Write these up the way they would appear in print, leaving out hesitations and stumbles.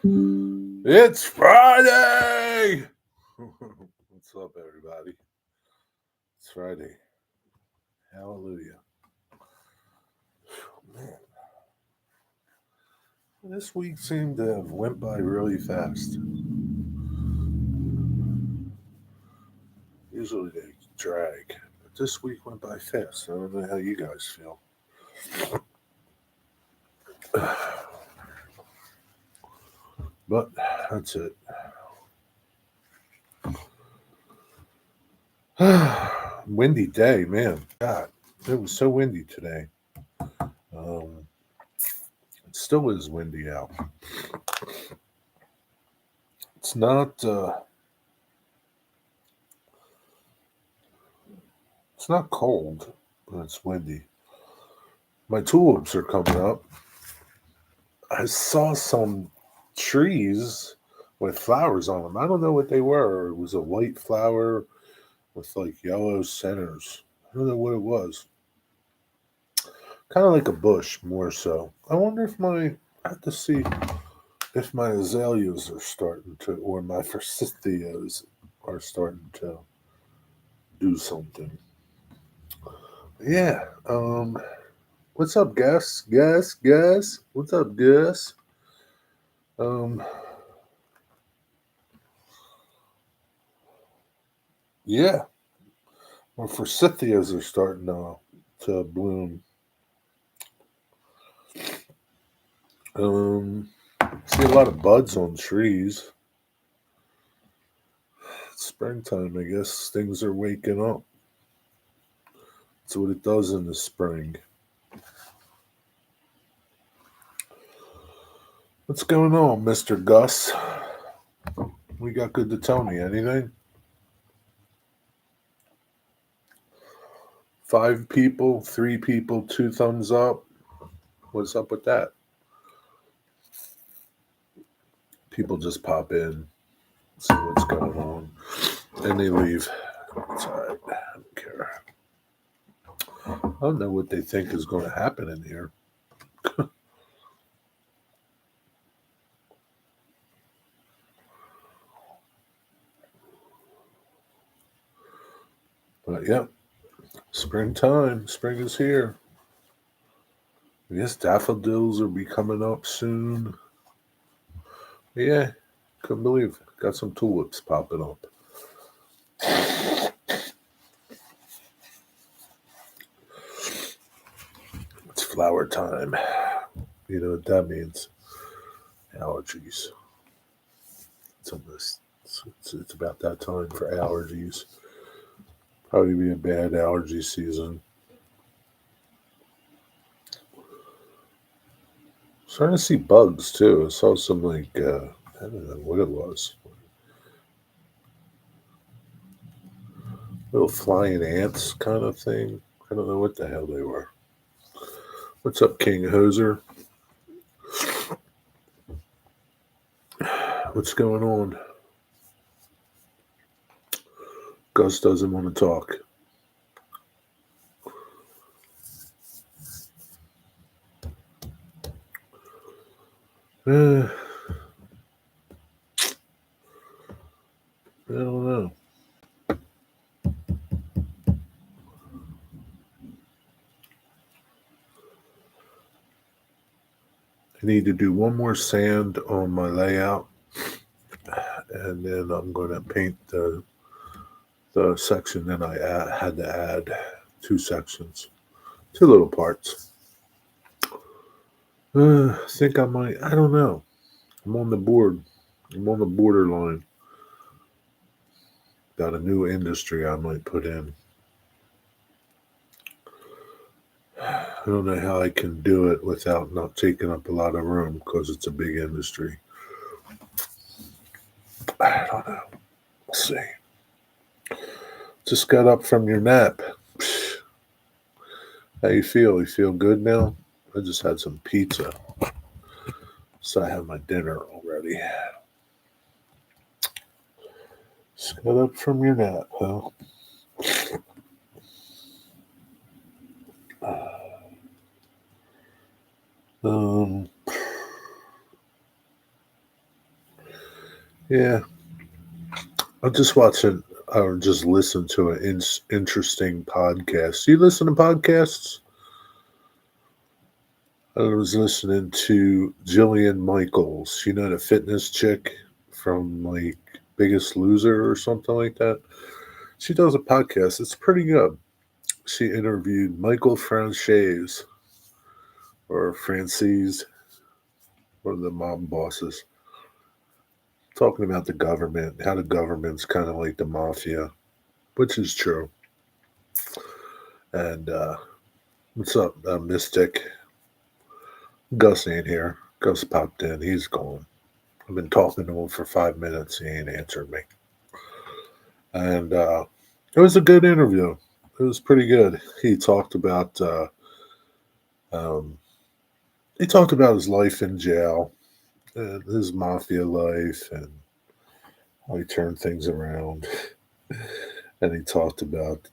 It's Friday! What's up, everybody? It's Friday. Hallelujah. Man, this week seemed to have went by really fast. Usually they drag, but this week went by fast. I don't know how you guys feel. But that's it. Windy day, man. God, it was so windy today. It still is windy out. It's not cold, but it's windy. My tulips are coming up. I saw some trees with flowers on them. I don't know what they were. It was a white flower with like yellow centers. I don't know what it was. Kind of like a bush, more so. I wonder if I have to see if my azaleas are starting to, or my forsythias are starting to do something. Yeah. What's up, Gus? Gus. What's up, Gus? Um, yeah. My forsythias are starting to bloom. See a lot of buds on trees. It's springtime, I guess. Things are waking up. That's what it does in the spring. What's going on, Mr. Gus? We got good to tell me. Anything? 5 people, 3 people, 2 thumbs up. What's up with that? People just pop in, see what's going on, and they leave. It's alright. I don't care. I don't know what they think is going to happen in here. But yeah, springtime. Spring is here. I guess daffodils will be coming up soon. Yeah, couldn't believe it. Got some tulips popping up. It's flower time. You know what that means? Allergies. It's about that time for allergies. Probably be a bad allergy season. Starting to see bugs too. I saw some I don't know what it was. Little flying ants kind of thing. I don't know what the hell they were. What's up, King Hoser? What's going on? Gus doesn't want to talk. I don't know. I need to do one more sand on my layout, and then I'm going to paint the section that I had to add 2 sections, 2 little parts. I think I might. I don't know. I'm on the board. I'm on the borderline. Got a new industry I might put in. I don't know how I can do it without not taking up a lot of room because it's a big industry. I don't know. We'll see. Just got up from your nap. How you feel? You feel good now? I just had some pizza. So I have my dinner already. Just got up from your nap, huh? Um, Yeah, I'm just watching or just listen to an interesting podcast. You listen to podcasts? I was listening to Jillian Michaels. You know, the fitness chick from like Biggest Loser or something like that. She does a podcast. It's pretty good. She interviewed Michael Franchise or Francis, one of the mob bosses, talking about the government, how the government's kind of like the mafia, which is true. And what's up, Mystic? Gus ain't here. Gus popped in. He's gone. I've been talking to him for 5 minutes. He ain't answered me. And it was a good interview. It was pretty good. Um, he talked about his life in jail, and his mafia life, and how he turned things around. And he talked about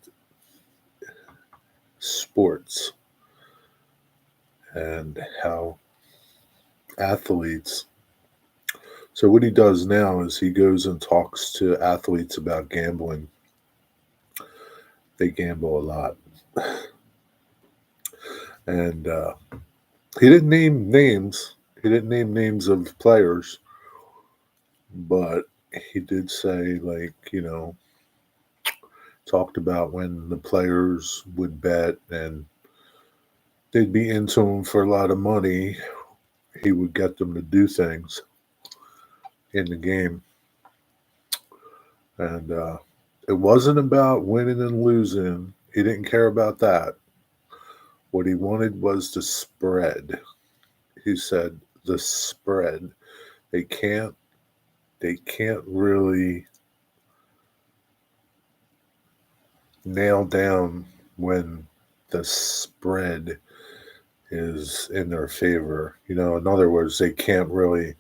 sports and how athletes. So what he does now is he goes and talks to athletes about gambling. They gamble a lot, and he didn't name names. He didn't name names of players, but he did say, like, talked about when the players would bet and they'd be into him for a lot of money. He would get them to do things in the game, and it wasn't about winning and losing. He didn't care about that. What he wanted was the spread. He said the spread. They can't. They can't really nail down when the spread is in their favor. In other words, they can't really.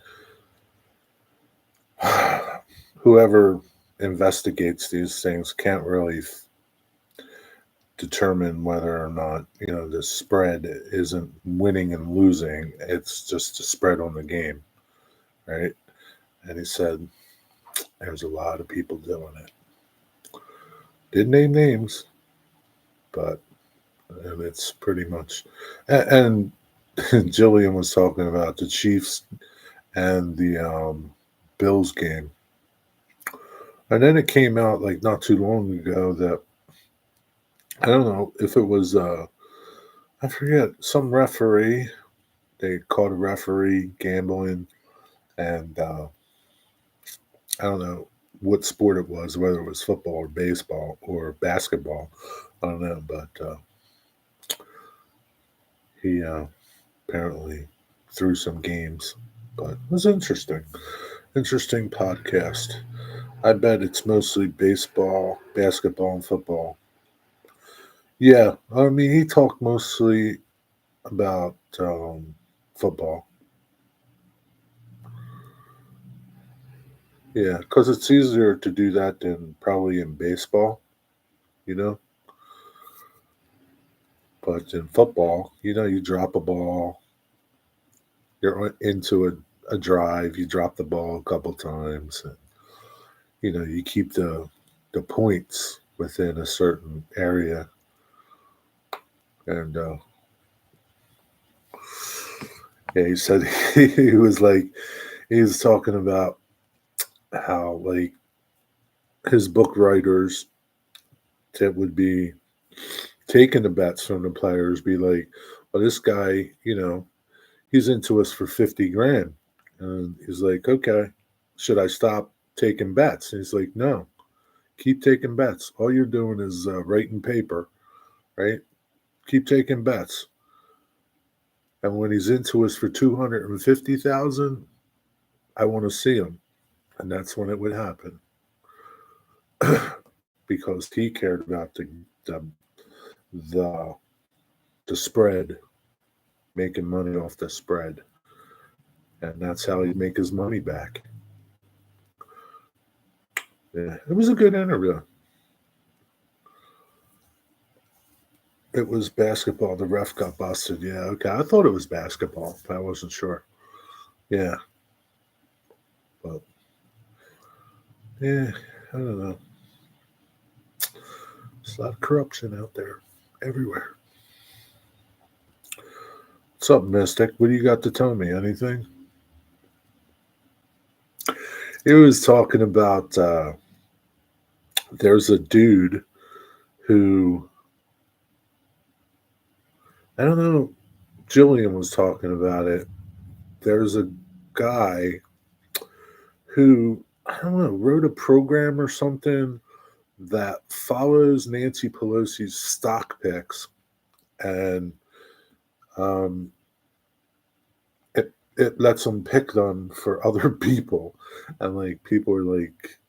Whoever investigates these things can't really determine whether or not the spread isn't winning and losing. It's just a spread on the game, right? And he said there's a lot of people doing it. Didn't name names, but it's pretty much. And Jillian was talking about the Chiefs and the Bills game, and then it came out like not too long ago that I don't know if it was I forget, some referee. They caught a referee gambling, and I don't know what sport it was, whether it was football or baseball or basketball. I don't know, but he apparently threw some games. But it was interesting. Interesting podcast. I bet it's mostly baseball, basketball, and football. Yeah, I mean, he talked mostly about football. Yeah, because it's easier to do that than probably in baseball, you know. But in football, you drop a ball, you're into a drive, you drop the ball a couple times, and you keep the points within a certain area. And yeah, he said he was talking about how like his book writers that would be taking the bets from the players be like, well, this guy, he's into us for 50 grand. And he's like, okay, should I stop taking bets? And he's like, no, keep taking bets. All you're doing is writing paper, right? Keep taking bets. And when he's into us for 250,000, I want to see him. And that's when it would happen. Because he cared about the the spread, making money off the spread. And that's how he'd make his money back. Yeah, it was a good interview. It was basketball. The ref got busted. Yeah, okay. I thought it was basketball, but I wasn't sure. Yeah, but Yeah, I don't know. There's a lot of corruption out there, everywhere. What's up, Mystic? What do you got to tell me? Anything? He was talking about there's a dude who, I don't know, Jillian was talking about it. There's a guy who, I don't know, wrote a program or something that follows Nancy Pelosi's stock picks, and um, it lets them pick them for other people, and like people are like,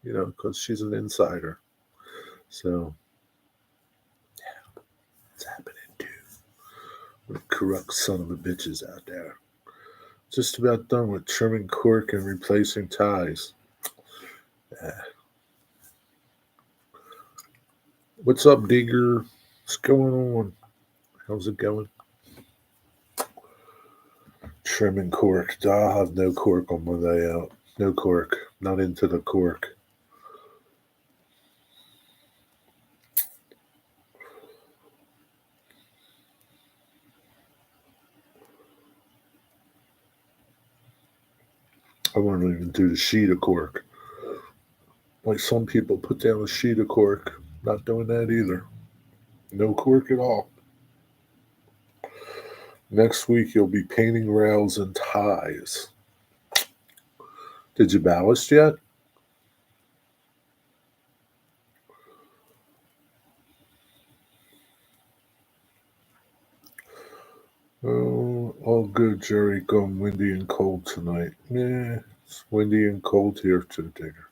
because she's an insider. So it's happening too. With corrupt son of a bitches out there. Just about done with trimming cork and replacing ties. Yeah. What's up, Digger? What's going on? How's it going? Trimming cork. I'll have no cork on my way out. No cork. Not into the cork. I won't even do the sheet of cork. Like some people put down a sheet of cork. Not doing that either. No cork at all. Next week you'll be painting rails and ties. Did you ballast yet? Oh, all good, Jerry. Going windy and cold tonight. Yeah, it's windy and cold here too, Digger.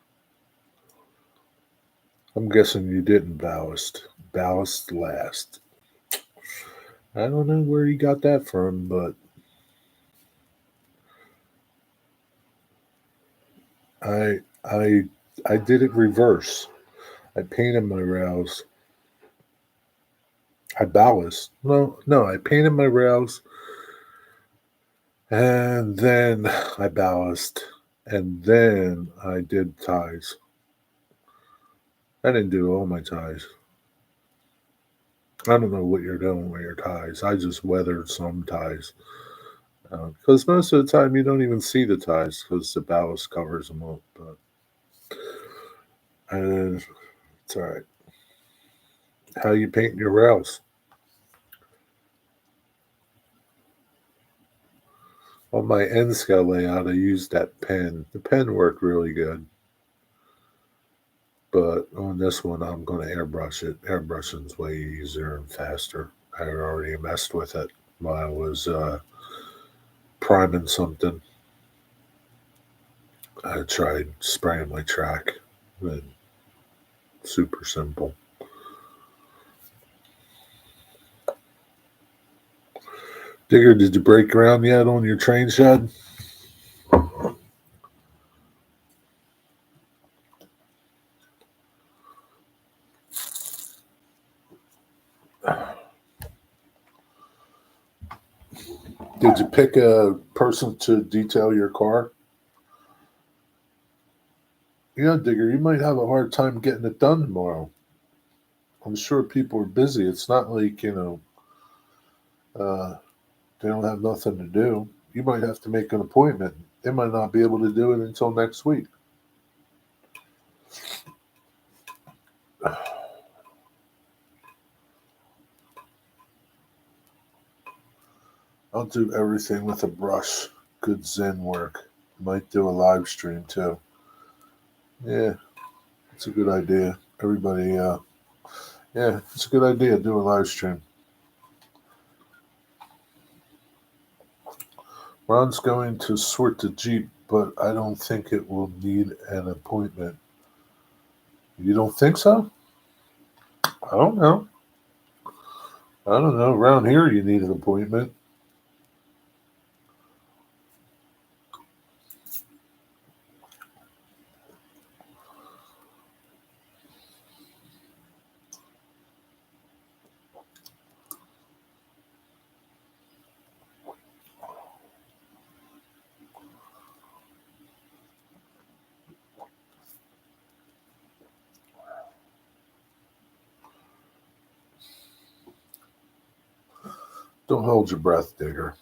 I'm guessing you didn't ballast. Ballast last. I don't know where you got that from, but I I I did it reverse. I painted my rails. I ballast. No, I painted my rails and then I ballast and then I did ties. I didn't do all my ties. I don't know what you're doing with your ties. I just weathered some ties. Because most of the time you don't even see the ties because the ballast covers them up. But it's all right. How you paint your rails? On my end scale layout, I used that pen. The pen worked really good. But on this one, I'm going to airbrush it. Airbrushing's way easier and faster. I had already messed with it while I was priming something. I tried spraying my track. And super simple. Digger, did you break ground yet on your train shed? Did you pick a person to detail your car? Yeah, Digger, you might have a hard time getting it done tomorrow. I'm sure people are busy. It's not like, uh, they don't have nothing to do. You might have to make an appointment. They might not be able to do it until next week. I'll do everything with a brush. Good Zen work. Might do a live stream too. Yeah, it's a good idea. Everybody, yeah, it's a good idea. Do a live stream. Ron's going to sort the Jeep, but I don't think it will need an appointment. You don't think so? I don't know. I don't know. Around here, you need an appointment. Don't hold your breath, Digger.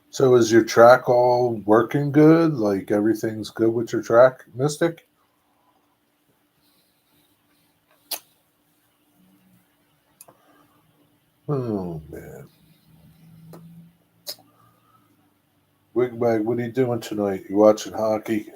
So is your track all working good? Like everything's good with your track, Mystic? Oh man. Wigwag, what are you doing tonight? You watching hockey?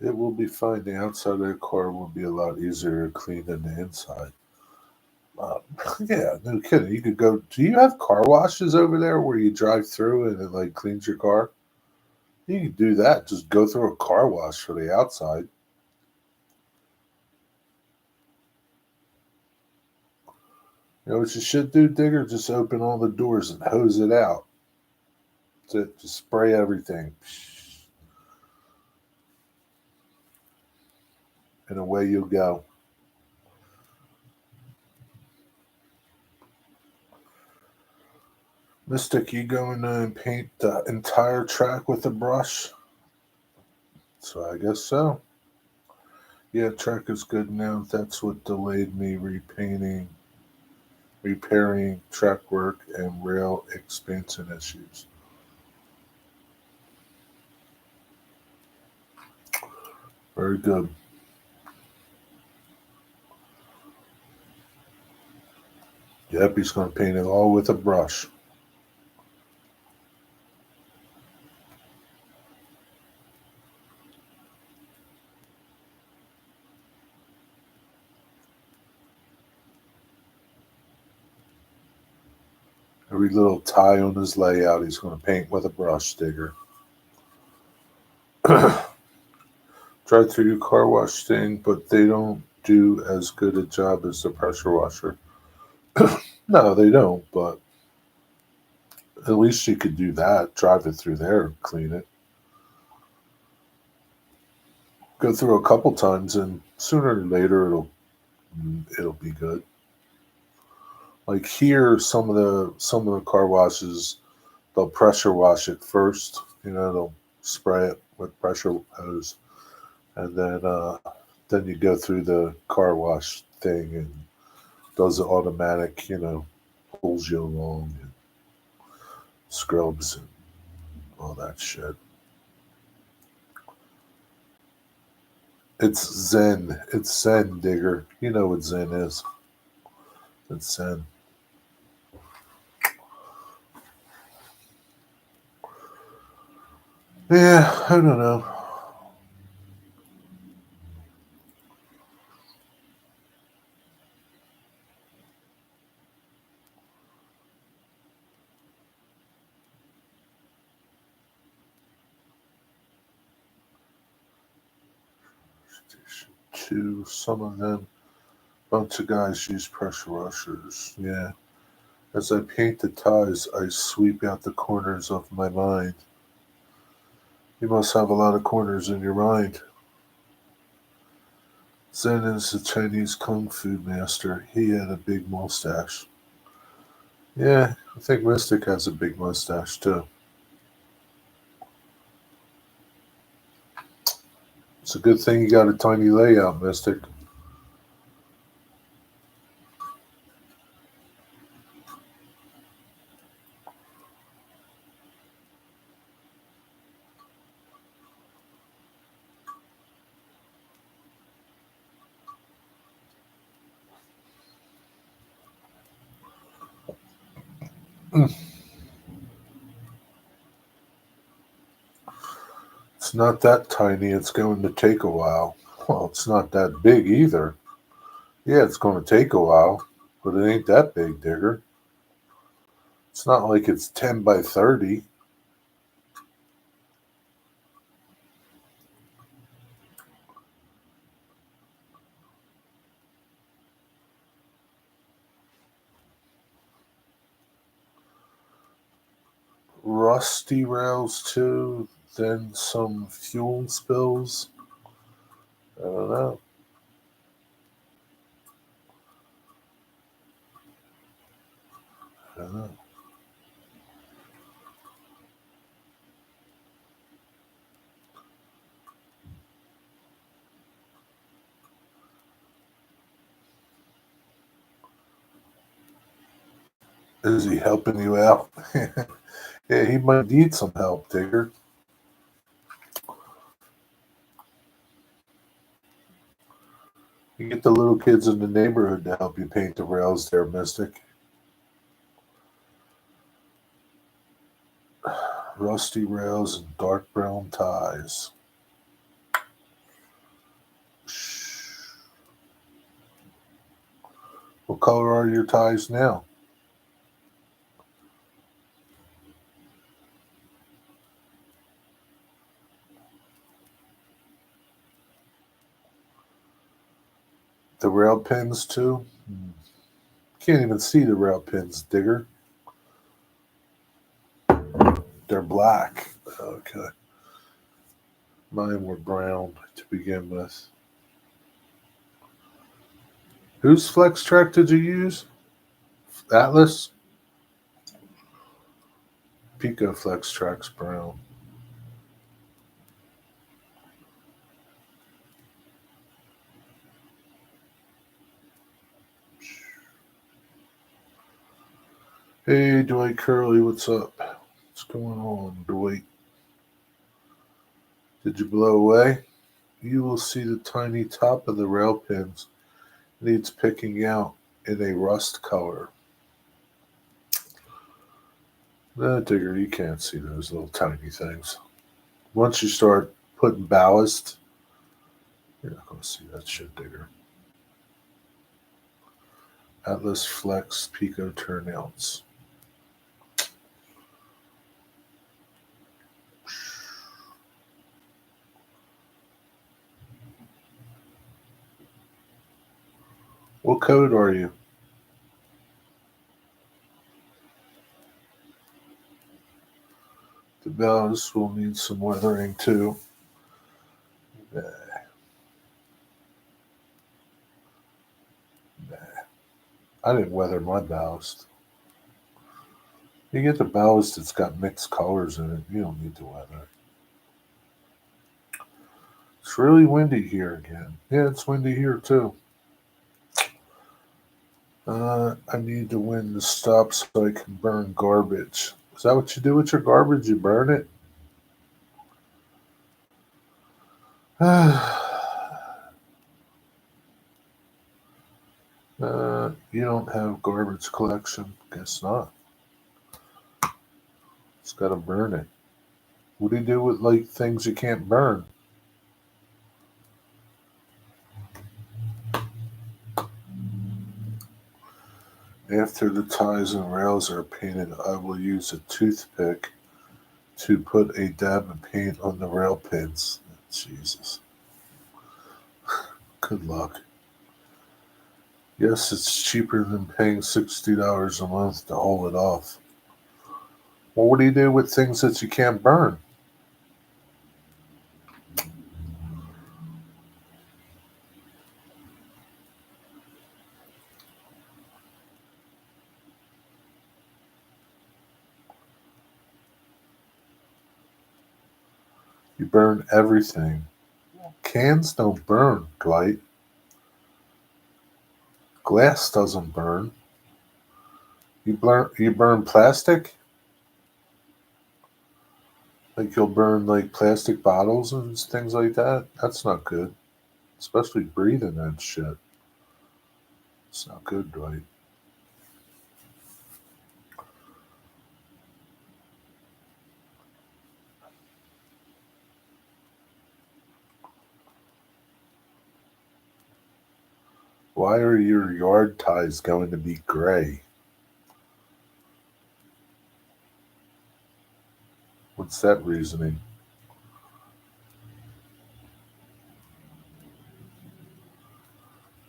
It will be fine. The outside of the car will be a lot easier to clean than the inside. Um, yeah, no kidding. You could go. Do you have car washes over there where you drive through and it like cleans your car? You can do that. Just go through a car wash for the outside. You know what you should do, Digger? Just open all the doors and hose it out. Just spray everything, and away you go. Mystic, you going to paint the entire track with a brush? So I guess so. Yeah, track is good now. That's what delayed me repairing track work and rail expansion issues. Very good. Yep, he's going to paint it all with a brush. Every little tie on his layout, he's going to paint with a brush, Digger. Drive through your car wash thing, but they don't do as good a job as the pressure washer. No, they don't, but at least you could do that. Drive it through there and clean it. Go through a couple times, and sooner or later it'll be good. Like here, some of the car washes they'll pressure wash it first. You know, they'll spray it with pressure hose, and then you go through the car wash thing and does the automatic. You know, pulls you along and scrubs and all that shit. It's Zen. It's Zen, Digger. You know what Zen is. It's Zen. Yeah, I don't know. Station two. Some of them, bunch of guys use pressure washers. Yeah. As I paint the ties, I sweep out the corners of my mind. You must have a lot of corners in your mind. Zen is a Chinese kung fu master. He had a big mustache. Yeah, I think Mystic has a big mustache too. It's a good thing you got a tiny layout, Mystic. It's not that tiny. It's going to take a while. Well, it's not that big either. Yeah, it's going to take a while, but it ain't that big, Digger. It's not like it's 10 by 30. Rusty rails, too. then some fuel spills. I don't know. I don't know. Is he helping you out? Yeah, he might need some help, Digger. You get the little kids in the neighborhood to help you paint the rails there, Mystic. Rusty rails and dark brown ties. What color are your ties now? The rail pins too? Can't even see the rail pins, Digger. They're black. Okay. Mine were brown to begin with. Whose flex track did you use? Atlas? Pico flex track's brown. Hey, Dwight Curley, what's up? What's going on, Dwight? Did you blow away? You will see the tiny top of the rail pins needs picking out in a rust color. No, Digger, you can't see those little tiny things. Once you start putting ballast, you're not going to see that shit, Digger. Atlas Flex Pico turnouts. What code are you? The ballast will need some weathering too. Nah. I didn't weather my ballast. You get the ballast that's got mixed colors in it, you don't need to weather. It's really windy here again. Yeah, it's windy here too. I need the wind to stop so I can burn garbage. Is that what you do with your garbage? You burn it? You don't have garbage collection. Guess not. It's got to burn it. What do you do with like things you can't burn? After the ties and rails are painted, I will use a toothpick to put a dab of paint on the rail pins. Jesus. Good luck. Yes, it's cheaper than paying $60 a month to haul it off. Well, what do you do with things that you can't burn? You burn everything. Cans don't burn, Dwight. Glass doesn't burn. You burn plastic? Like you'll burn like plastic bottles and things like that? That's not good. Especially breathing that shit. It's not good, Dwight. Why are your yard ties going to be gray? What's that reasoning?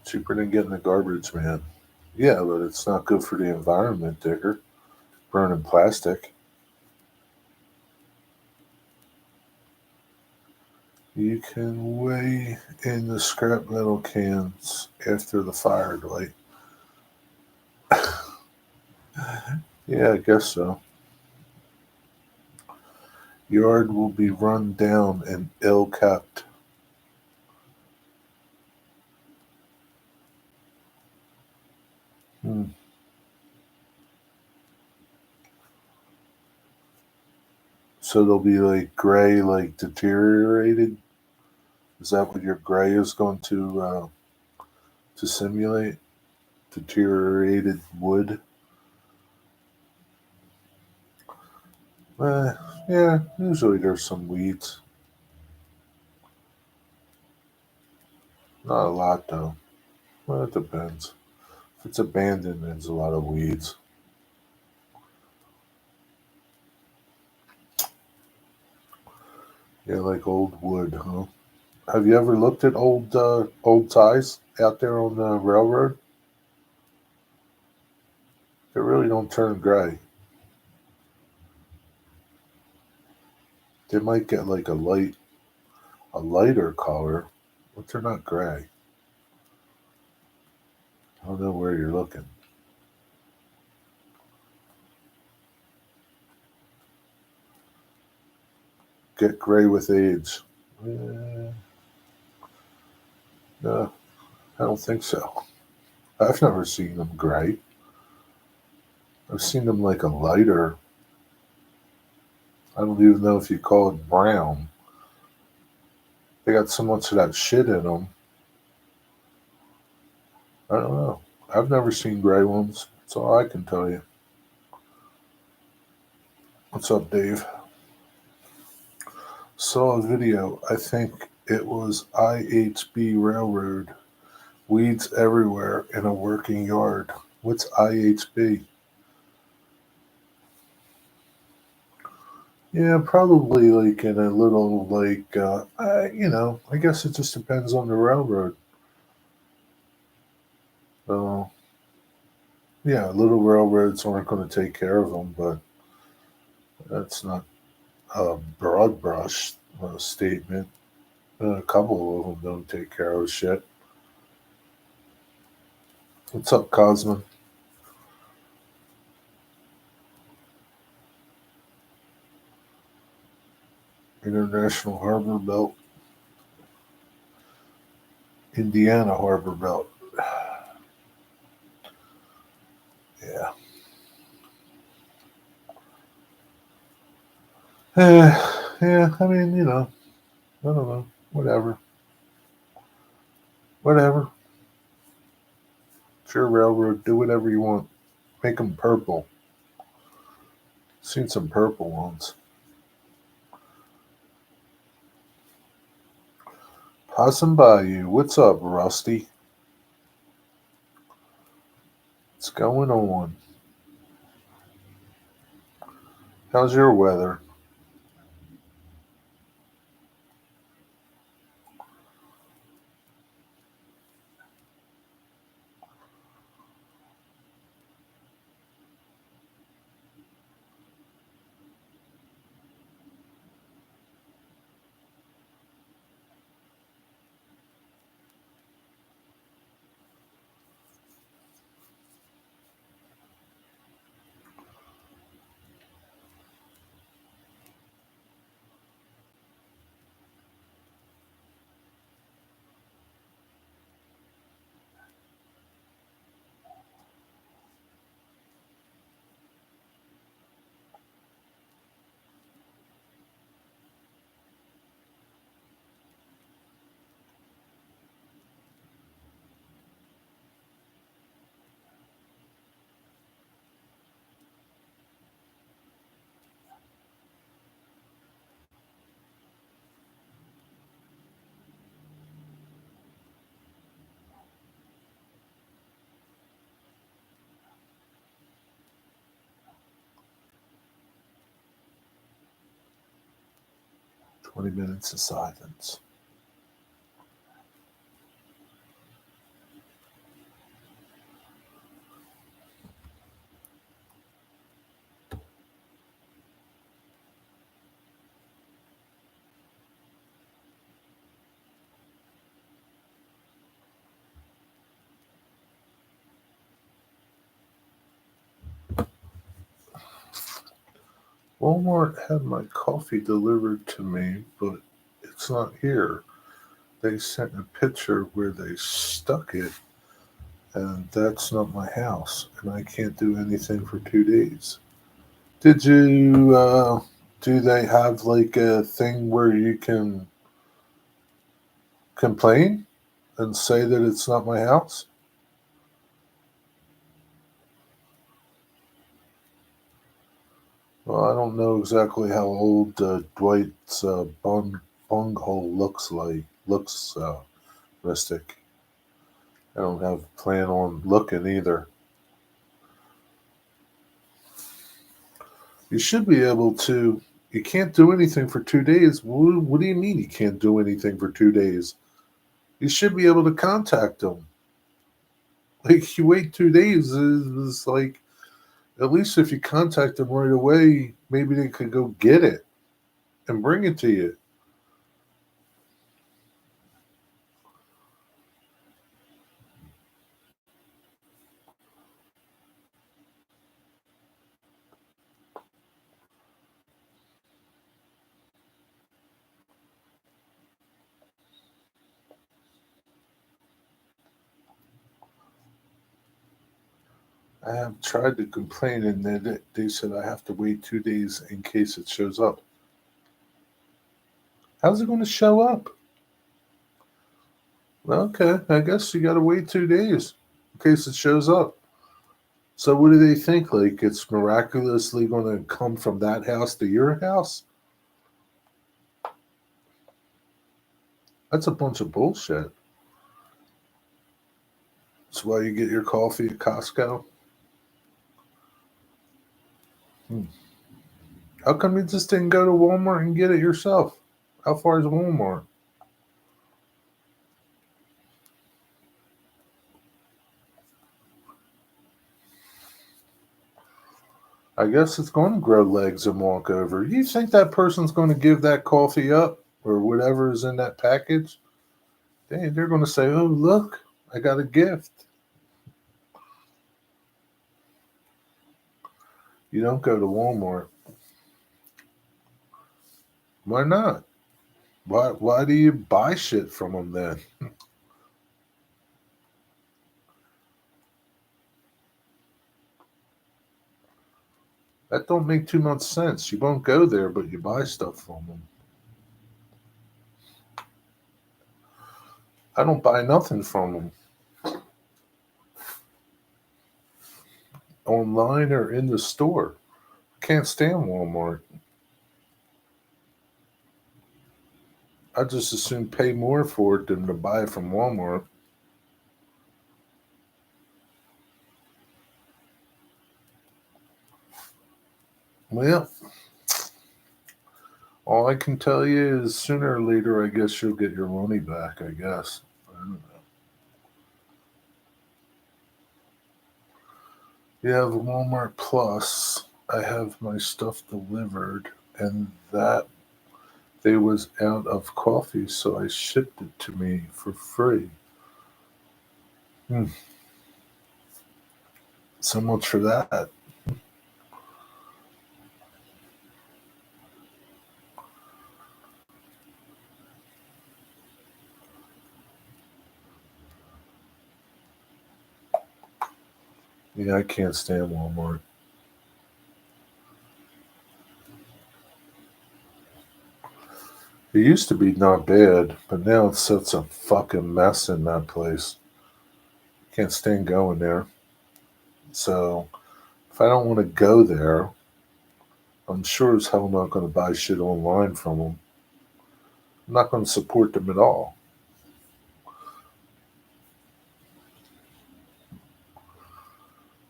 Cheaper than getting a garbage man. Yeah, but it's not good for the environment, Dicker. Burning plastic. You can weigh in the scrap metal cans after the fire light. Yeah, I guess so. Yard will be run down and ill kept. Hmm. So they'll be like gray, like deteriorated. Is that what your gray is going to simulate? Deteriorated wood. Eh, yeah, usually there's some weeds. Not a lot though. Well, it depends. If it's abandoned, there's a lot of weeds. Yeah, like old wood, huh? Have you ever looked at old ties out there on the railroad? They really don't turn gray. They might get like a lighter color, but they're not gray. I don't know where you're looking. Get gray with age. Eh, no, I don't think so. I've never seen them gray. I've seen them like a lighter. I don't even know if you call it brown. They got so much of that shit in them. I don't know. I've never seen gray ones. That's all I can tell you. What's up, Dave? Saw a video. I think it was IHB Railroad. Weeds everywhere in a working yard. What's IHB? Yeah, probably like in a little I guess it just depends on the railroad. Uh, yeah, little railroads aren't going to take care of them, but that's not a broad brush statement. A couple of them don't take care of shit. What's up, Cosmo? International Harbor Belt, Indiana Harbor Belt. Yeah. Yeah, I mean, I don't know. Whatever. Whatever. Sure, railroad, do whatever you want. Make them purple. Seen some purple ones. Passing by you. What's up, Rusty? What's going on? How's your weather? 20 minutes of silence. Walmart had my coffee delivered to me, but it's not here. They sent a picture where they stuck it, and that's not my house, and I can't do anything for 2 days. Did you, do they have like a thing where you can complain and say that it's not my house? Well, I don't know exactly how old Dwight's bunghole looks, Mystic. I don't have a plan on looking either. You should be able to. You can't do anything for 2 days. What do you mean you can't do anything for 2 days? You should be able to contact them. Like you wait 2 days is like at least if you contact them right away, maybe they could go get it and bring it to you. I have tried to complain, and they said I have to wait 2 days in case it shows up. How's it going to show up? Okay, I guess you got to wait 2 days in case it shows up. So what do they think? Like it's miraculously going to come from that house to your house? That's a bunch of bullshit. That's why you get your coffee at Costco. Hmm. How come you just didn't go to Walmart and get it yourself? How far is Walmart? I guess it's going to grow legs and walk over. You think that person's going to give that coffee up or whatever is in that package? They're going to say, "Oh, look, I got a gift." You don't go to Walmart. Why not? Why do you buy shit from them then? That don't make too much sense. You won't go there, but you buy stuff from them. I don't buy nothing from them online or in the store. Can't stand Walmart. I just as soon pay more for it than to buy it from Walmart. Well, all I can tell you is sooner or later, I guess you'll get your money back. I guess. I don't know. You have Walmart Plus. I have my stuff delivered, and that they was out of coffee, so I shipped it to me for free. Hmm. So much for that. Yeah, I can't stand Walmart. It used to be not bad, but now it's such a fucking mess in that place. Can't stand going there. So if I don't want to go there, I'm sure as hell not going to buy shit online from them. I'm not going to support them at all.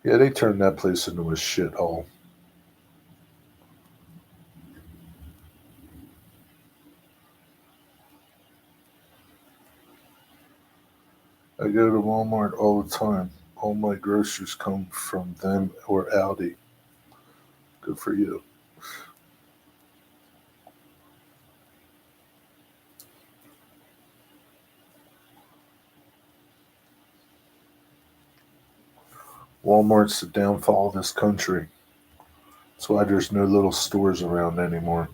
Yeah, they turned that place into a shithole. I go to Walmart all the time. All my groceries come from them or Aldi. Good for you. Walmart's the downfall of this country. That's why there's no little stores around anymore.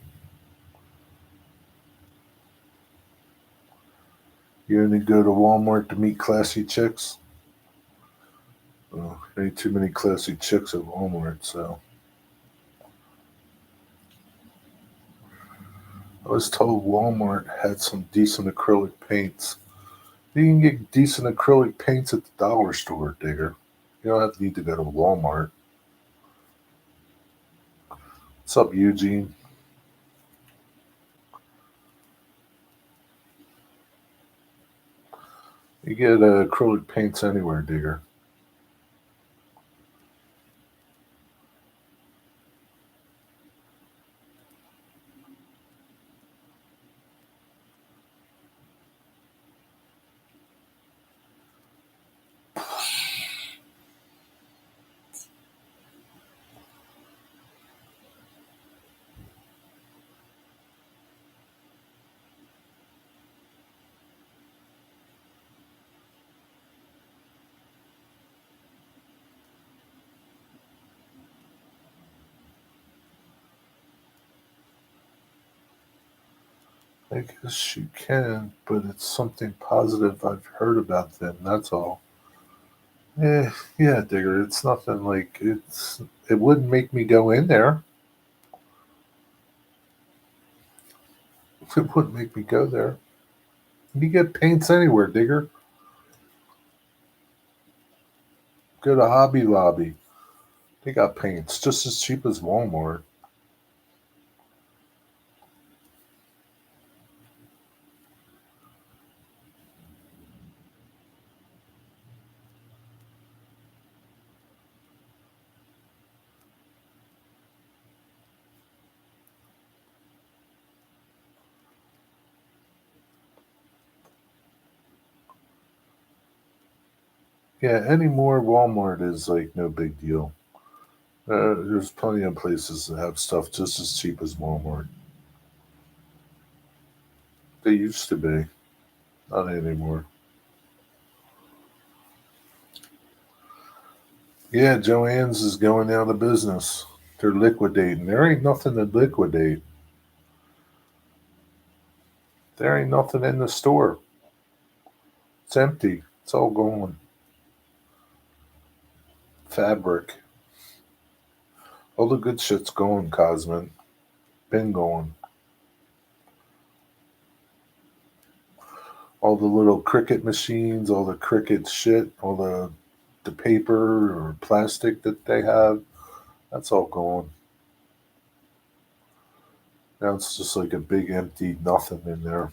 You only go to Walmart to meet classy chicks? Well, ain't too many classy chicks at Walmart, so. I was told Walmart had some decent acrylic paints. You can get decent acrylic paints at the dollar store, digger. You don't have to need to go to Walmart. What's up, Eugene? You get acrylic paints anywhere, digger. I guess you can, but it's something positive I've heard about them. That's all. Yeah, digger. It's nothing like it's. It wouldn't make me go in there. It wouldn't make me go there. You get paints anywhere, digger. Go to Hobby Lobby. They got paints just as cheap as Walmart. Yeah, anymore Walmart is like no big deal. There's plenty of places that have stuff just as cheap as Walmart. They used to be, not anymore. Yeah, Joann's is going out of business. They're liquidating. There ain't nothing to liquidate. There ain't nothing in the store. It's empty. It's all gone. Fabric. All the good shit's gone, Cosman. Been gone. All the little cricket machines, all the cricket shit, all the paper or plastic that they have, that's all gone. Now it's just like a big empty nothing in there.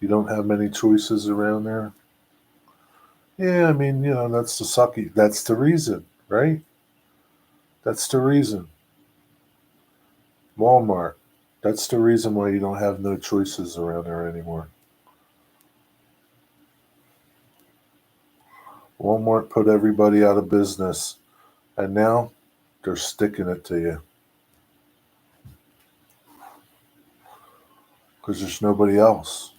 You don't have many choices around there. Yeah, I mean, that's the sucky. That's the reason, right? That's the reason. Walmart. That's the reason why you don't have no choices around there anymore. Walmart put everybody out of business, and now they're sticking it to you because there's nobody else.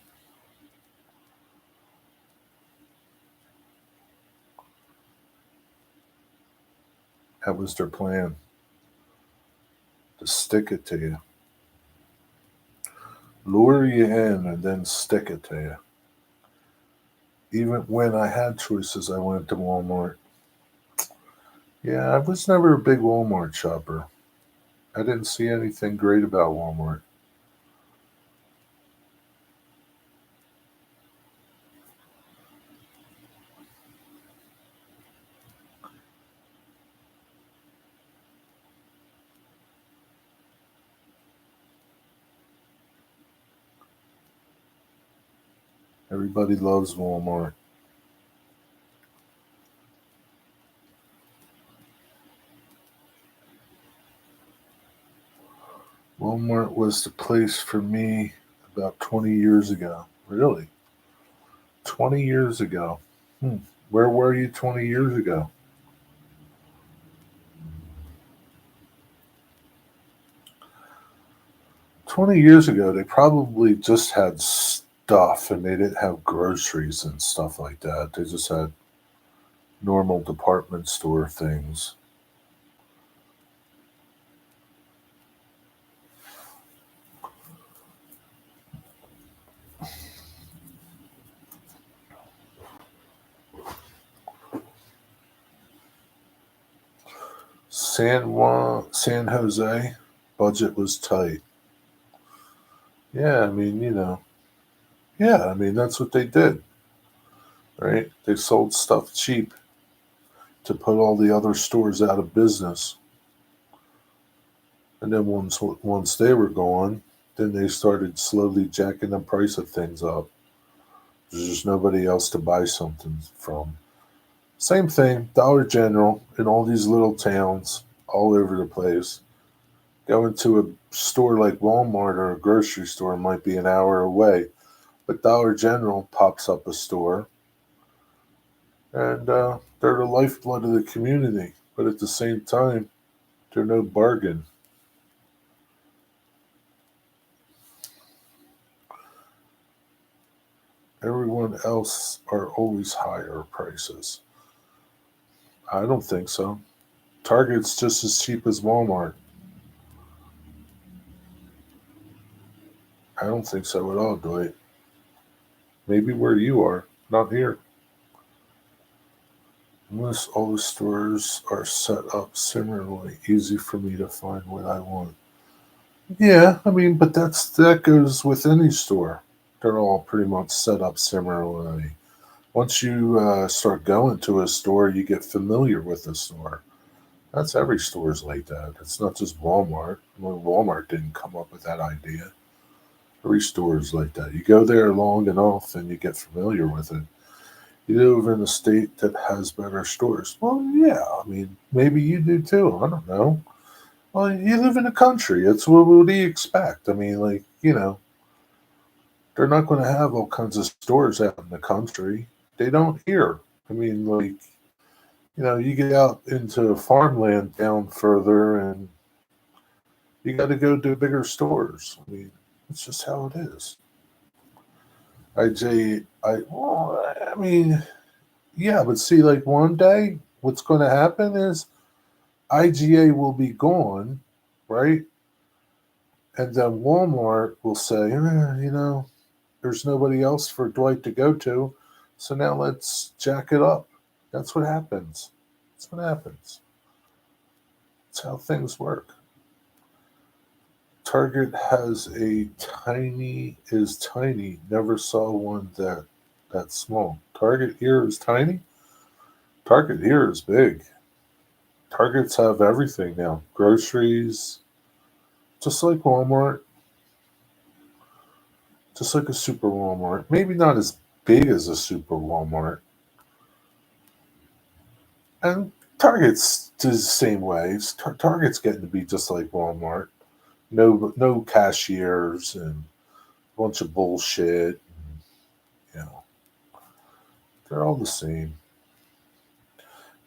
That was their plan to stick it to you, lure you in, and then stick it to you. Even when I had choices, I went to Walmart. Yeah, I was never a big Walmart shopper. I didn't see anything great about Walmart. Everybody loves Walmart. Walmart was the place for me about 20 years ago. Really? 20 years ago. Hmm. Where were you 20 years ago? 20 years ago, they probably just had stuff and they didn't have groceries and stuff like that. They just had normal department store things. San Jose, budget was tight. Yeah, I mean, yeah, I mean, that's what they did, right? They sold stuff cheap to put all the other stores out of business. And then once they were gone, then they started slowly jacking the price of things up. There's just nobody else to buy something from. Same thing, Dollar General in all these little towns all over the place. Going to a store like Walmart or a grocery store might be an hour away, but Dollar General pops up a store, and they're the lifeblood of the community. But at the same time, they're no bargain. Everyone else are always higher prices. I don't think so. Target's just as cheap as Walmart. I don't think so at all, Dwight. Maybe where you are, not here. Unless all the stores are set up similarly, easy for me to find what I want. Yeah, I mean, but that goes with any store. They're all pretty much set up similarly. Once you start going to a store, you get familiar with the store. That's every store's like that. It's not just Walmart. Well, Walmart didn't come up with that idea. Every store is like that. You go there long enough and you get familiar with it. You live in a state that has better stores. Well, yeah, I mean, maybe you do too. I don't know. Well, you live in a country. It's what do you expect? I mean, like, they're not going to have all kinds of stores out in the country. They don't here. I mean, like, you get out into farmland down further and you got to go to bigger stores. I mean, it's just how it is. Well, I mean, yeah, but see, like one day, what's going to happen is IGA will be gone, right? And then Walmart will say, there's nobody else for Dwight to go to. So now let's jack it up. That's what happens. That's what happens. That's how things work. Target has is tiny. Never saw one that small. Target here is tiny. Target here is big. Targets have everything now. Groceries, just like Walmart, just like a super Walmart. Maybe not as big as a super Walmart. And Target's the same way. Target's getting to be just like Walmart. No cashiers and a bunch of bullshit. You know, they're all the same.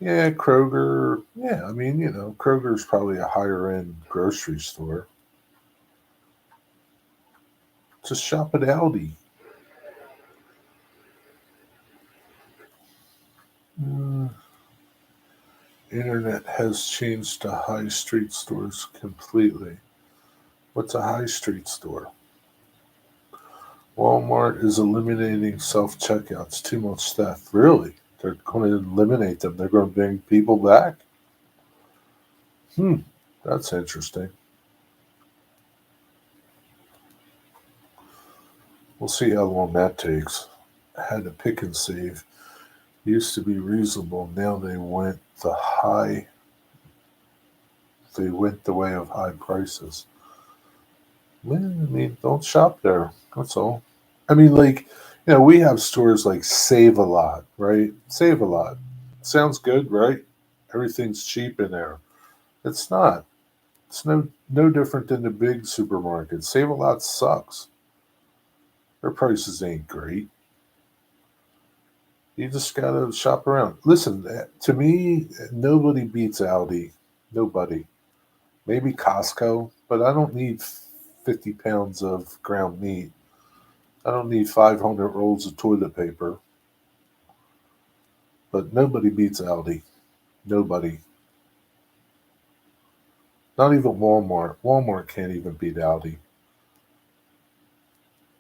Yeah, Kroger. Yeah, I mean, Kroger's probably a higher end grocery store. Just shop at Aldi. Mm, Internet has changed the high street stores completely. What's a high street store? Walmart is eliminating self checkouts. Too much theft. Really? They're going to eliminate them. They're going to bring people back. Hmm, that's interesting. We'll see how long that takes. I had to pick and save. Used to be reasonable. Now they went the way of high prices. Well, I mean, don't shop there. That's all. I mean, like, we have stores like Save a Lot, right? Save a Lot. Sounds good, right? Everything's cheap in there. It's not. It's no different than the big supermarkets. Save a Lot sucks. Their prices ain't great. You just gotta shop around. Listen, to me, nobody beats Aldi. Nobody. Maybe Costco, but I don't need 50 pounds of ground meat. I don't need 500 rolls of toilet paper. But nobody beats Aldi. Nobody. Not even Walmart. Walmart can't even beat Aldi.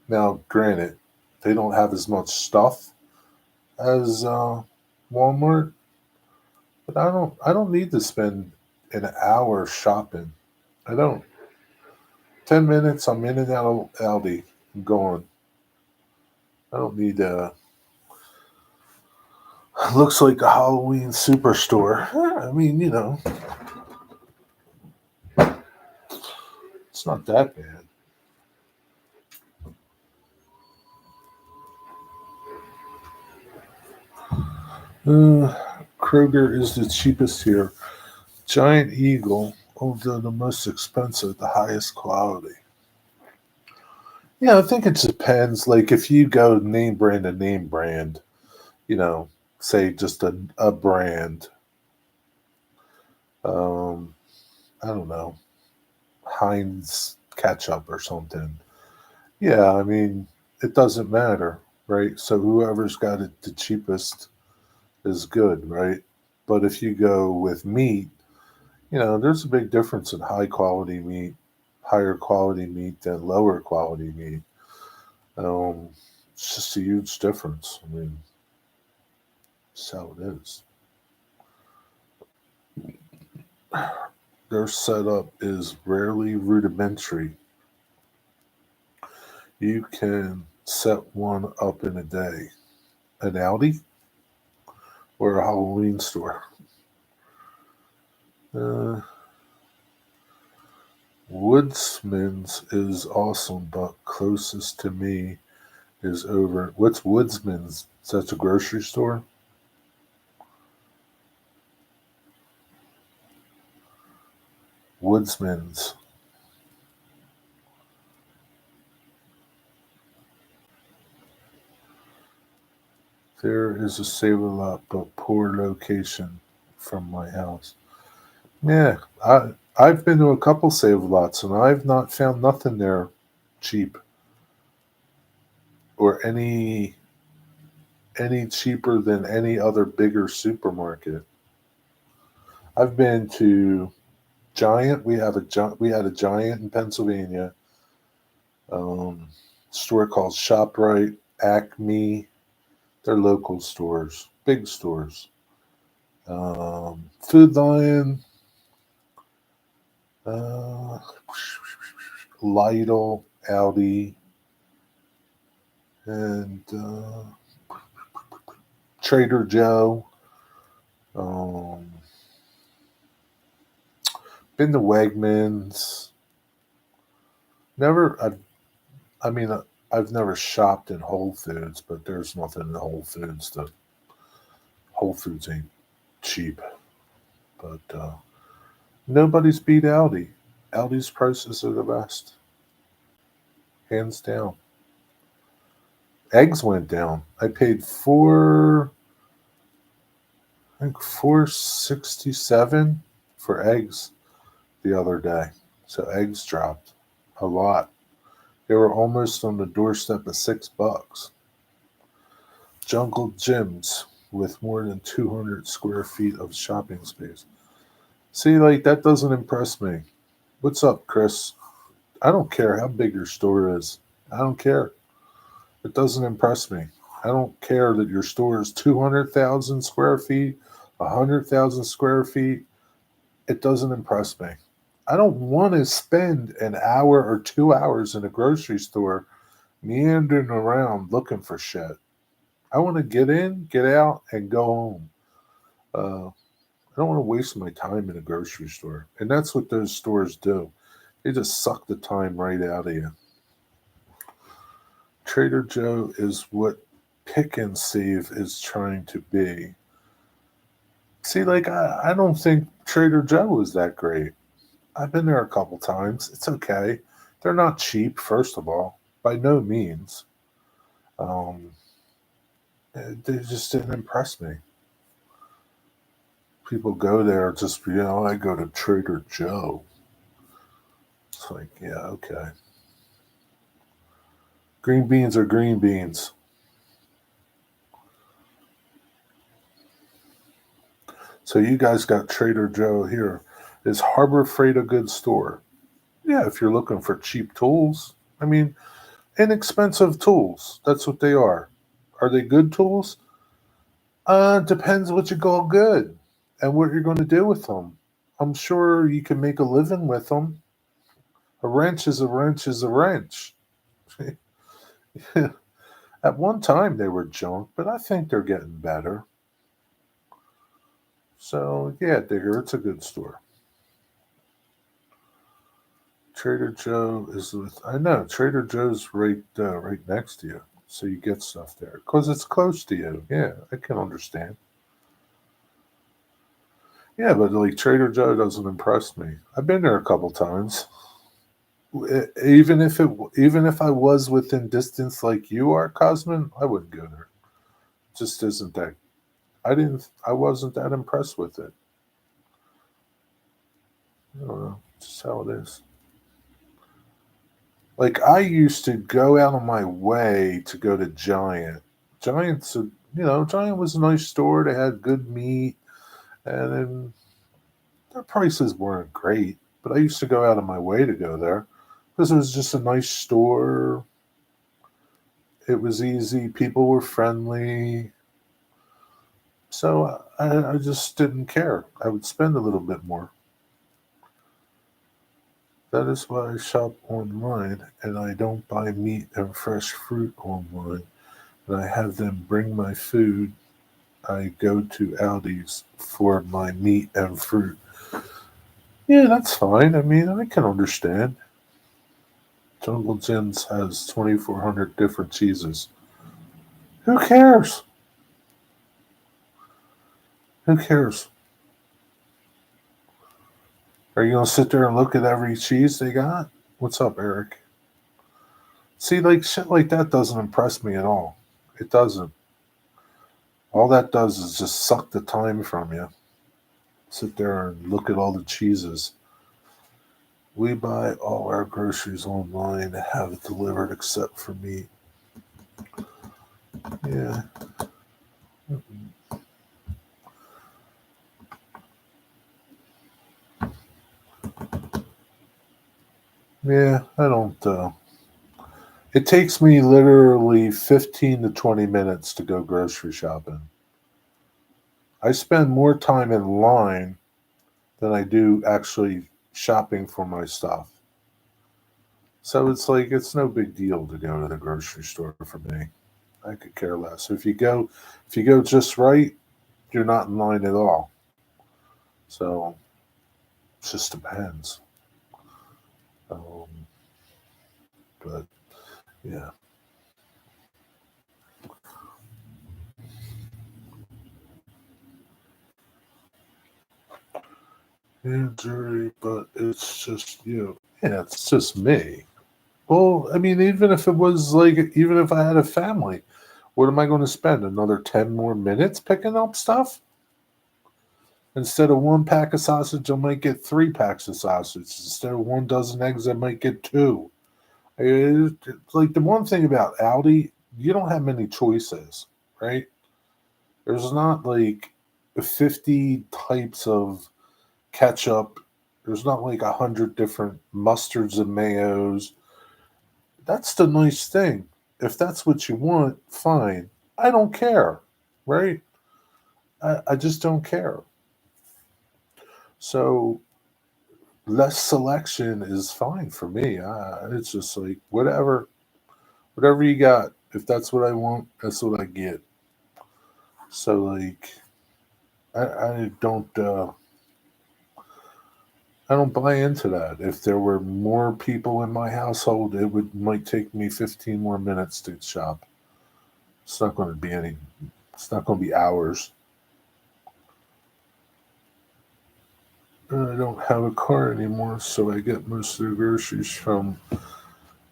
Now, granted, they don't have as much stuff as Walmart, but I don't need to spend an hour shopping. I don't. 10 minutes, I'm in and out of Aldi. I'm gone. I don't need looks like a Halloween superstore. I mean, it's not that bad. Uh, Kroger is the cheapest here. Giant Eagle, although the most expensive, the highest quality. Yeah, I think it depends. Like if you go name brand to name brand, you know, say just a brand, um, I don't know, Heinz ketchup or something. Yeah, I mean, it doesn't matter, right? So whoever's got it the cheapest is good, right? But if you go with meat, there's a big difference in high quality meat, higher quality meat than lower quality meat. Um, it's just a huge difference. I mean, that's how it is. Their setup is rarely rudimentary. You can set one up in a day. An Audi or a Halloween store. Uh, Woodsman's is awesome, but closest to me is over. What's Woodsman's? Is that a grocery store? Woodsman's. There is a Save a Lot, but poor location from my house. Yeah, I've been to a couple Save a Lots, and I've not found nothing there cheap or any cheaper than any other bigger supermarket. I've been to Giant. We had a Giant in Pennsylvania. Store called ShopRite, Acme. They're local stores, big stores. Food Lion, uh, Lidl, Aldi, and Trader Joe. Um, been to Wegmans. Never. I mean, I've never shopped in Whole Foods, but there's nothing in Whole Foods that Whole Foods ain't cheap. But nobody's beat Aldi. Aldi's prices are the best, hands down. Eggs went down. I paid I think 4.67 for eggs the other day. So eggs dropped a lot. They were almost on the doorstep of $6. Jungle gyms with more than 200 square feet of shopping space. See, like that doesn't impress me. What's up, Chris? I don't care how big your store is. I don't care. It doesn't impress me. I don't care that your store is 200,000 square feet, 100,000 square feet. It doesn't impress me. I don't want to spend an hour or 2 hours in a grocery store meandering around looking for shit. I want to get in, get out, and go home. I don't want to waste my time in a grocery store. And that's what those stores do. They just suck the time right out of you. Trader Joe is what Pick and Save is trying to be. See, like, I don't think Trader Joe is that great. I've been there a couple times. It's okay. They're not cheap, first of all, by no means. Um, they just didn't impress me. People go there just, I go to Trader Joe. It's like, yeah, okay. Green beans are green beans. So you guys got Trader Joe here. Is Harbor Freight a good store? Yeah, if you're looking for cheap tools. I mean, inexpensive tools. That's what they are. Are they good tools? Depends what you call good and what you're going to do with them. I'm sure you can make a living with them. A wrench is a wrench is a wrench. At one time they were junk, but I think they're getting better. So yeah, Digger, it's a good store. Trader Joe is with. I know Trader Joe's right next to you, so you get stuff there because it's close to you. Yeah, I can understand. Yeah, but like Trader Joe doesn't impress me. I've been there a couple times. Even if I was within distance like you are, Cosmin, I wouldn't go there. Just isn't that. I wasn't that impressed with it. I don't know. Just how it is. Like I used to go out of my way to go to Giant. Giant was a nice store. They had good meat, and then their prices weren't great. But I used to go out of my way to go there because it was just a nice store. It was easy. People were friendly. So I just didn't care. I would spend a little bit more. That is why I shop online and I don't buy meat and fresh fruit online. And I have them bring my food. I go to Aldi's for my meat and fruit. Yeah, that's fine. I mean, I can understand. Jungle Jim's has 2,400 different cheeses. Who cares? Who cares? Are you going to sit there and look at every cheese they got? What's up, Eric? See, like shit like that doesn't impress me at all. It doesn't. All that does is just suck the time from you. Sit there and look at all the cheeses. We buy all our groceries online and have it delivered except for meat. Yeah. Yeah, I don't. It takes me literally 15 to 20 minutes to go grocery shopping. I spend more time in line than I do actually shopping for my stuff. So it's like it's no big deal to go to the grocery store for me. I could care less. If you go just right, you're not in line at all. So it just depends. Um, but yeah, yeah, Jerry. But it's just you. Yeah, it's just me. Well, I mean, even if I had a family, what am I going to spend another 10 more minutes picking up stuff? Instead of one pack of sausage, I might get three packs of sausage. Instead of one dozen eggs, I might get two. It's like the one thing about Aldi, you don't have many choices, right? There's not like 50 types of ketchup. There's not like 100 different mustards and mayos. That's the nice thing. If that's what you want, fine. I don't care, right? I just don't care. So less selection is fine for me. It's just like whatever you got. If that's what I want, that's what I get. So like I I don't buy into that. If there were more people in my household, it would might take me 15 more minutes to shop. It's not going to be any. It's not going to be hours. I don't have a car anymore, so I get most of the groceries from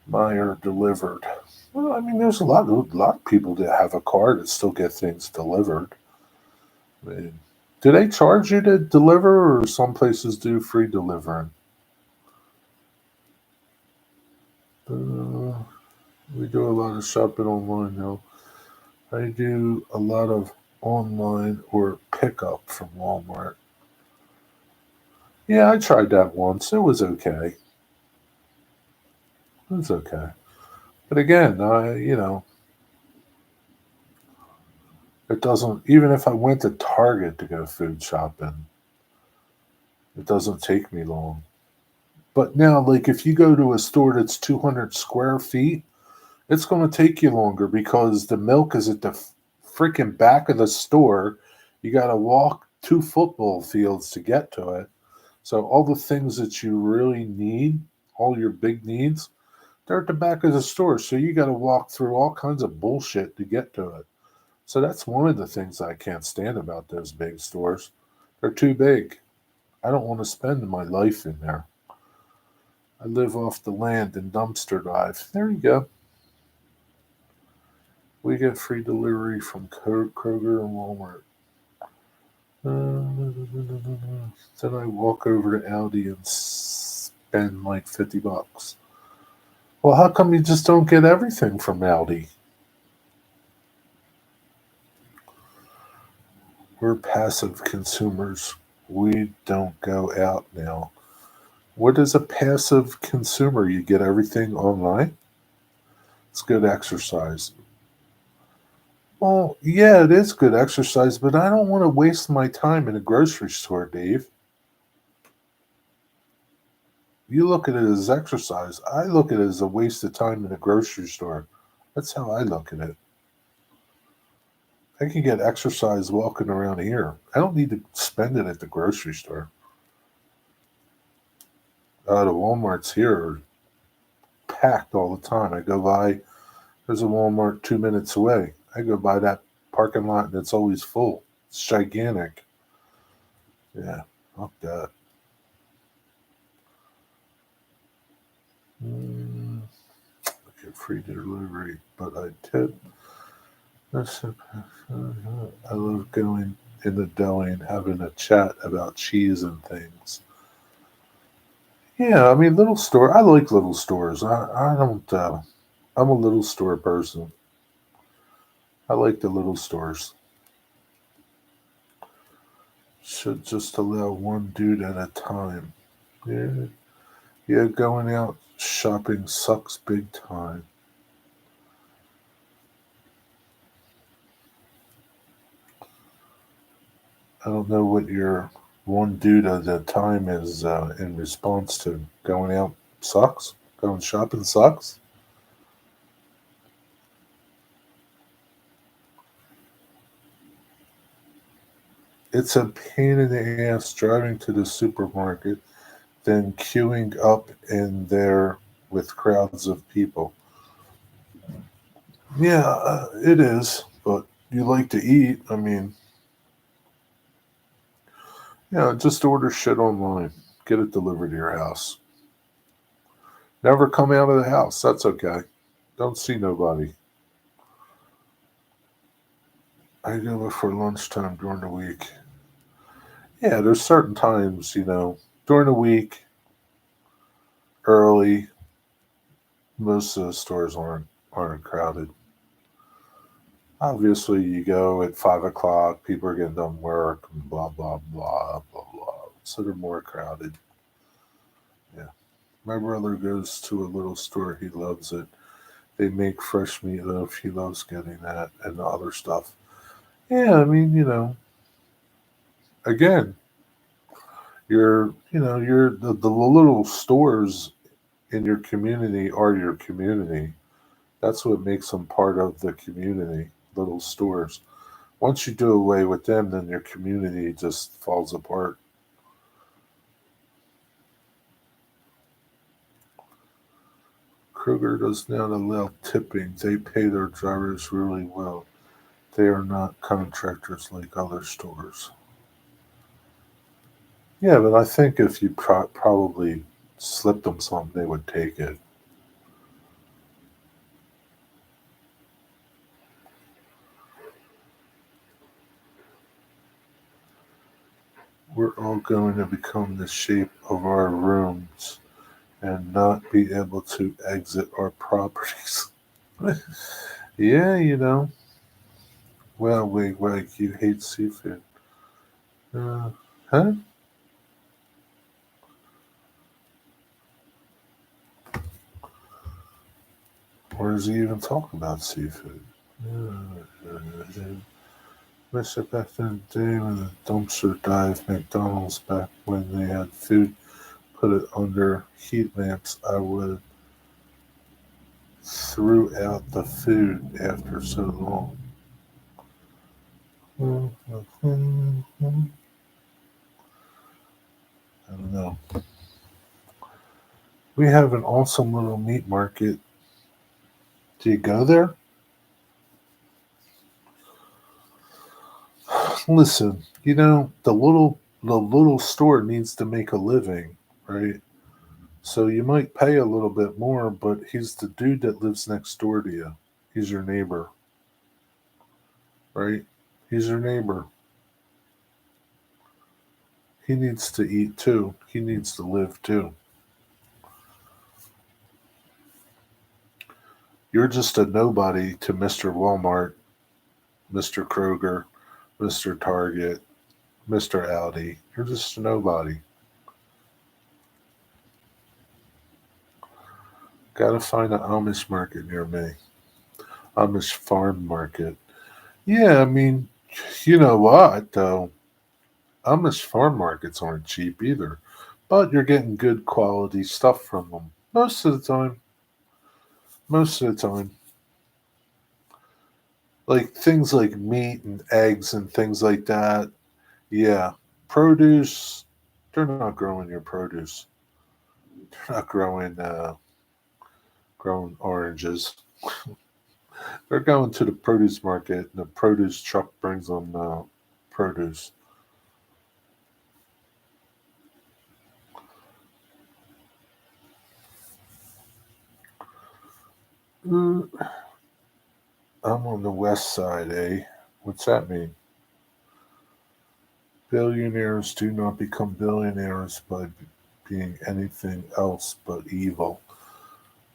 Meyer delivered. Well, I mean, there's a lot of people that have a car that still get things delivered. I mean, do they charge you to deliver, or some places do free delivering? Uh, we do a lot of shopping online now. I do a lot of online or pickup from Walmart. Yeah, I tried that once. It was okay. It was okay. But again, it doesn't. Even if I went to Target to go food shopping, It doesn't take me long. But now, like if you go to a store that's 200 square feet, it's going to take you longer because the milk is at the freaking back of the store. You got to walk 2 football fields to get to it. So all the things that you really need, all your big needs, they're at the back of the store. So you got to walk through all kinds of bullshit to get to it. So that's one of the things I can't stand about those big stores. They're too big. I don't want to spend my life in there. I live off the land in Dumpster Dive. There you go. We get free delivery from Kroger and Walmart. Then I walk over to Aldi and spend like $50. Well, how come you just don't get everything from Aldi? We're passive consumers. We don't go out now. What is a passive consumer? You get everything online? It's good exercise. Well, yeah, it is good exercise, but I don't want to waste my time in a grocery store, Dave. You look at it as exercise. I look at it as a waste of time in a grocery store. That's how I look at it. I can get exercise walking around here. I don't need to spend it at the grocery store. The Walmarts here are packed all the time. I go by, there's a Walmart 2 minutes away. I go by that parking lot and it's always full. It's gigantic. Yeah, fuck that. Mm, I get free delivery, but I tip. I love going in the deli and having a chat about cheese and things. Yeah, I mean, little store. I like little stores. I don't. I'm a little store person. I like the little stores. Should just allow one dude at a time. Yeah, yeah. Going out shopping sucks big time. I don't know what your one dude at a time is in response to going out sucks. Going shopping sucks. It's a pain in the ass driving to the supermarket, then queuing up in there with crowds of people. Yeah, it is, but you like to eat. I mean, yeah, just order shit online, get it delivered to your house. Never come out of the house. That's okay. Don't see nobody. I go for lunchtime during the week. Yeah, there's certain times, during the week, early, most of the stores aren't crowded. Obviously, you go at 5 o'clock, people are getting done work, and blah blah blah blah blah. So they're more crowded. Yeah, my brother goes to a little store. He loves it. They make fresh meatloaf. He loves getting that and the other stuff. Yeah, I mean, again, the little stores in your community are your community. That's what makes them part of the community. Little stores. Once you do away with them, then your community just falls apart. Kroger does not allow tipping. They pay their drivers really well. They are not contractors like other stores. Yeah, but I think if you probably slipped them something, they would take it. We're all going to become the shape of our rooms and not be able to exit our properties. Yeah, Well, wait, you hate seafood. Uh, huh? Where does he even talk about seafood? Miss it back in the day when the dumpster dive McDonald's back when they had food, put it under heat lamps. I would threw out the food after so long. I don't know. We have an awesome little meat market. Do you go there? Listen, the little store needs to make a living, right? So you might pay a little bit more, but he's the dude that lives next door to you. He's your neighbor, right? He's your neighbor. He needs to eat too. He needs to live too. You're just a nobody to Mr. Walmart, Mr. Kroger, Mr. Target, Mr. Audi. You're just a nobody. Gotta find an Amish market near me. Amish farm market. Yeah, I mean, you know what, though? Amish farm markets aren't cheap either, but you're getting good quality stuff from them. Most of the time. Most of the time. Like things like meat and eggs and things like that. Yeah. Produce, they're not growing your produce. They're not growing oranges. They're going to the produce market, and the produce truck brings them produce. Mm, I'm on the west side, eh? What's that mean? Billionaires do not become billionaires by being anything else but evil.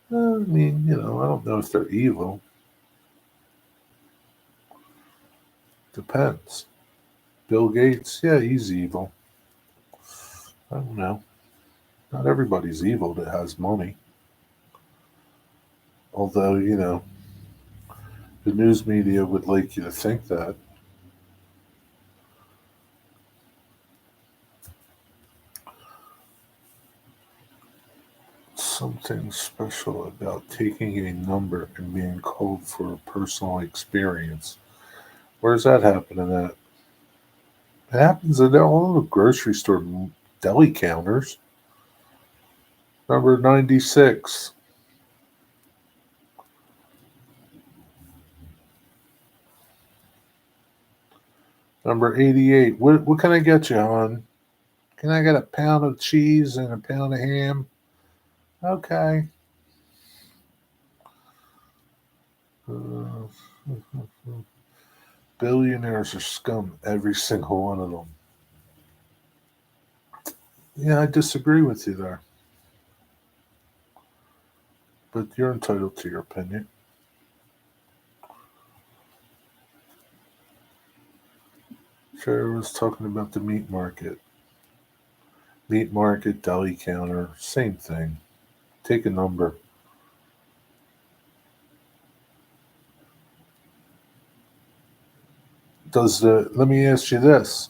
I mean, I don't know if they're evil. Depends. Bill Gates, yeah, he's evil. I don't know. Not everybody's evil that has money. Although, the news media would like you to think that. Something special about taking a number and being called for a personal experience. Where's that happening at? It happens at all the grocery store deli counters. Number 96. Number 88. What can I get you, hon? Can I get a pound of cheese and a pound of ham? Okay. Uh, Billionaires are scum, every single one of them. Yeah, I disagree with you there, but you're entitled to your opinion. Sarah was talking about the meat market. Meat market, deli counter, same thing. Take a number. Let me ask you this.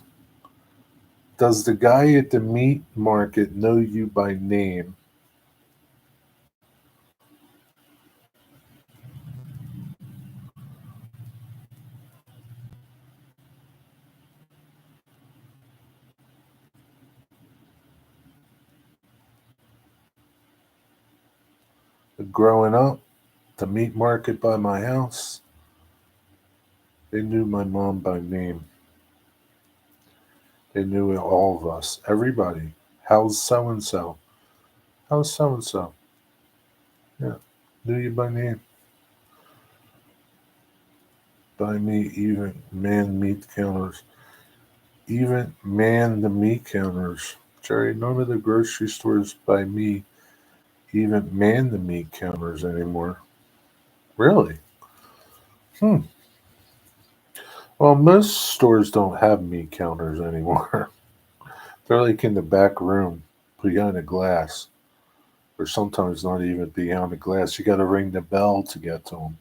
Does the guy at the meat market know you by name? Growing up, the meat market by my house, they knew my mom by name. They knew all of us, everybody. How's so and so? How's so and so? Yeah, knew you by name. By me, even man meat counters. Even man the meat counters. Jerry, none of the grocery stores by me even man the meat counters anymore. Really? Hmm. Well, most stores don't have meat counters anymore. They're like in the back room, behind a glass, or sometimes not even behind the glass. You got to ring the bell to get to them.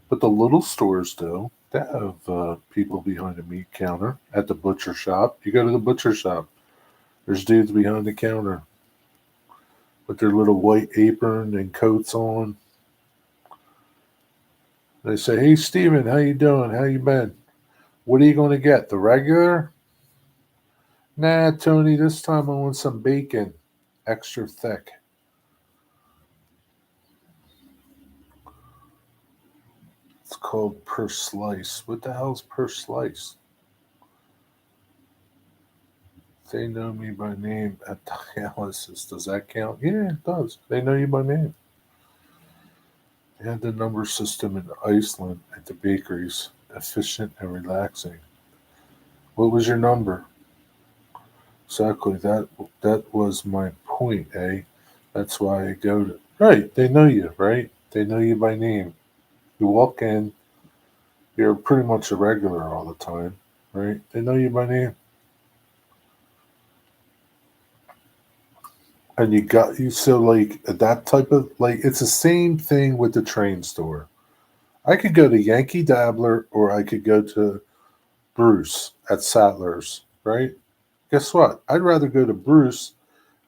But the little stores do. They have people behind the meat counter at the butcher shop. You go to the butcher shop, there's dudes behind the counter with their little white apron and coats on. They say, "Hey, Steven, how you doing? How you been? What are you going to get? The regular?" "Nah, Tony, this time I want some bacon, extra thick." It's called per slice. What the hell's per slice? They know me by name at dialysis. Does that count? Yeah, it does. They know you by name. They had the number system in Iceland at the bakeries. Efficient and relaxing. What was your number? Exactly. That was my point, eh? That's why I go to. Right. They know you, right? They know you by name. You walk in, you're pretty much a regular all the time, right? They know you by name. And you got you so like that type of like it's the same thing with the train store. I could go to Yankee Dabbler or I could go to Bruce at Sattler's, right? Guess what? I'd rather go to Bruce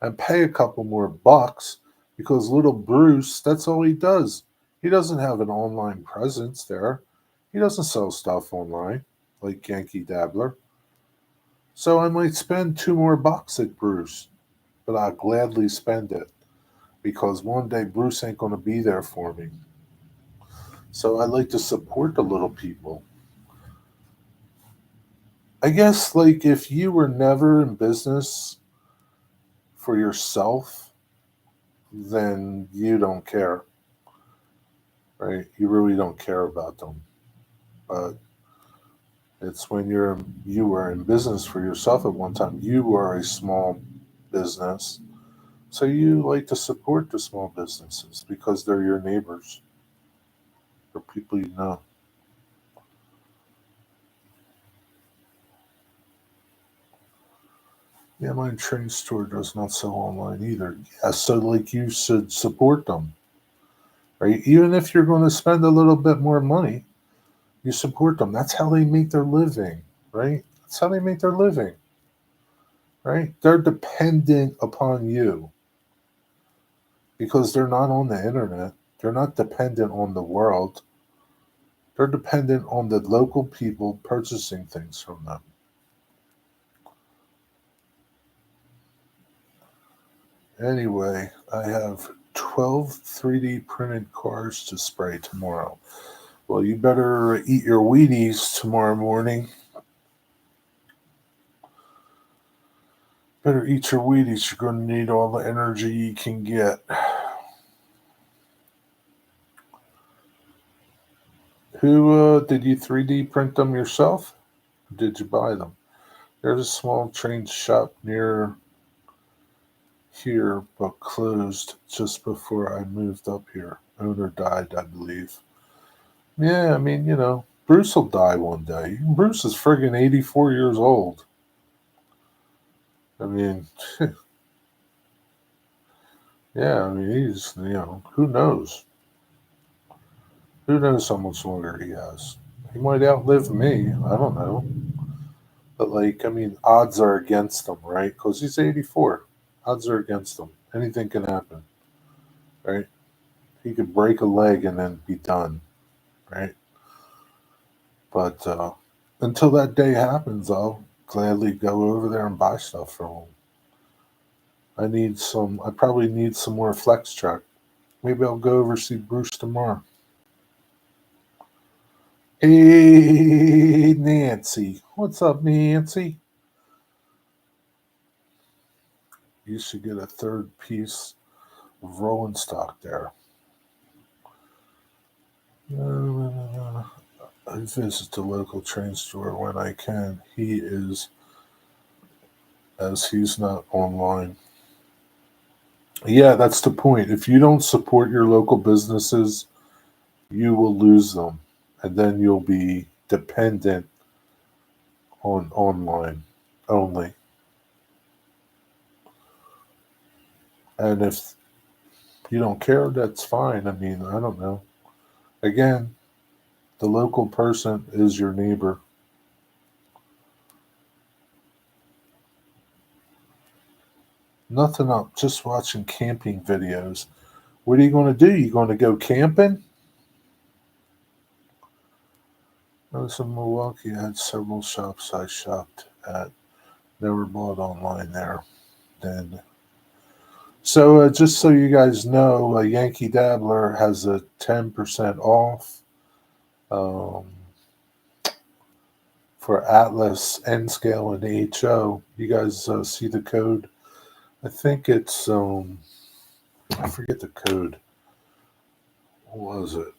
and pay a couple more bucks because little Bruce, that's all he does. He doesn't have an online presence there. He doesn't sell stuff online like Yankee Dabbler. So I might spend two more bucks at Bruce, but I'll gladly spend it because one day Bruce ain't going to be there for me. So I like to support the little people. I guess, like, if you were never in business for yourself, then you don't care, right? You really don't care about them. But it's when you were in business for yourself at one time. You were a small business, so you like to support the small businesses because they're your neighbors or people you know. Yeah, my train store does not sell online either. Yeah, so like you should support them, right? Even if you're going to spend a little bit more money, you support them. That's how they make their living, right? That's how they make their living, right? They're dependent upon you because they're not on the internet. They're not dependent on the world. They're dependent on the local people purchasing things from them. Anyway, I have 12 3D printed cars to spray tomorrow. Well, you better eat your Wheaties tomorrow morning. Better eat your Wheaties. You're going to need all the energy you can get. Who did you 3D print them yourself? Or did you buy them? There's a small train shop near here, but closed just before I moved up here. Owner died, I believe. Yeah, I mean, Bruce will die one day. Bruce is friggin' 84 years old. I mean, yeah, I mean, who knows? Who knows how much longer he has? He might outlive me. I don't know. But, like, I mean, odds are against him, right? Because he's 84. Odds are against him. Anything can happen, right? He could break a leg and then be done, right? But until that day happens, I'll gladly go over there and buy stuff from him. I probably need some more flex track. Maybe I'll go over see Bruce tomorrow. Hey, Nancy. What's up, Nancy? You should get a third piece of rolling stock there. I visit the local train store when I can. As he's not online. Yeah, that's the point. If you don't support your local businesses, you will lose them. And then you'll be dependent on online only. And if you don't care, that's fine. I mean, I don't know. Again, The local person is your neighbor. Nothing up, just watching camping videos. What are you going to do? You going to go camping? I was in Milwaukee. I had several shops I shopped at. Never bought online there. Then, so just so you guys know, Yankee Dabbler has a 10% off um, for Atlas, N Scale, and HO. You guys see the code? I think it's I forget the code. What was it?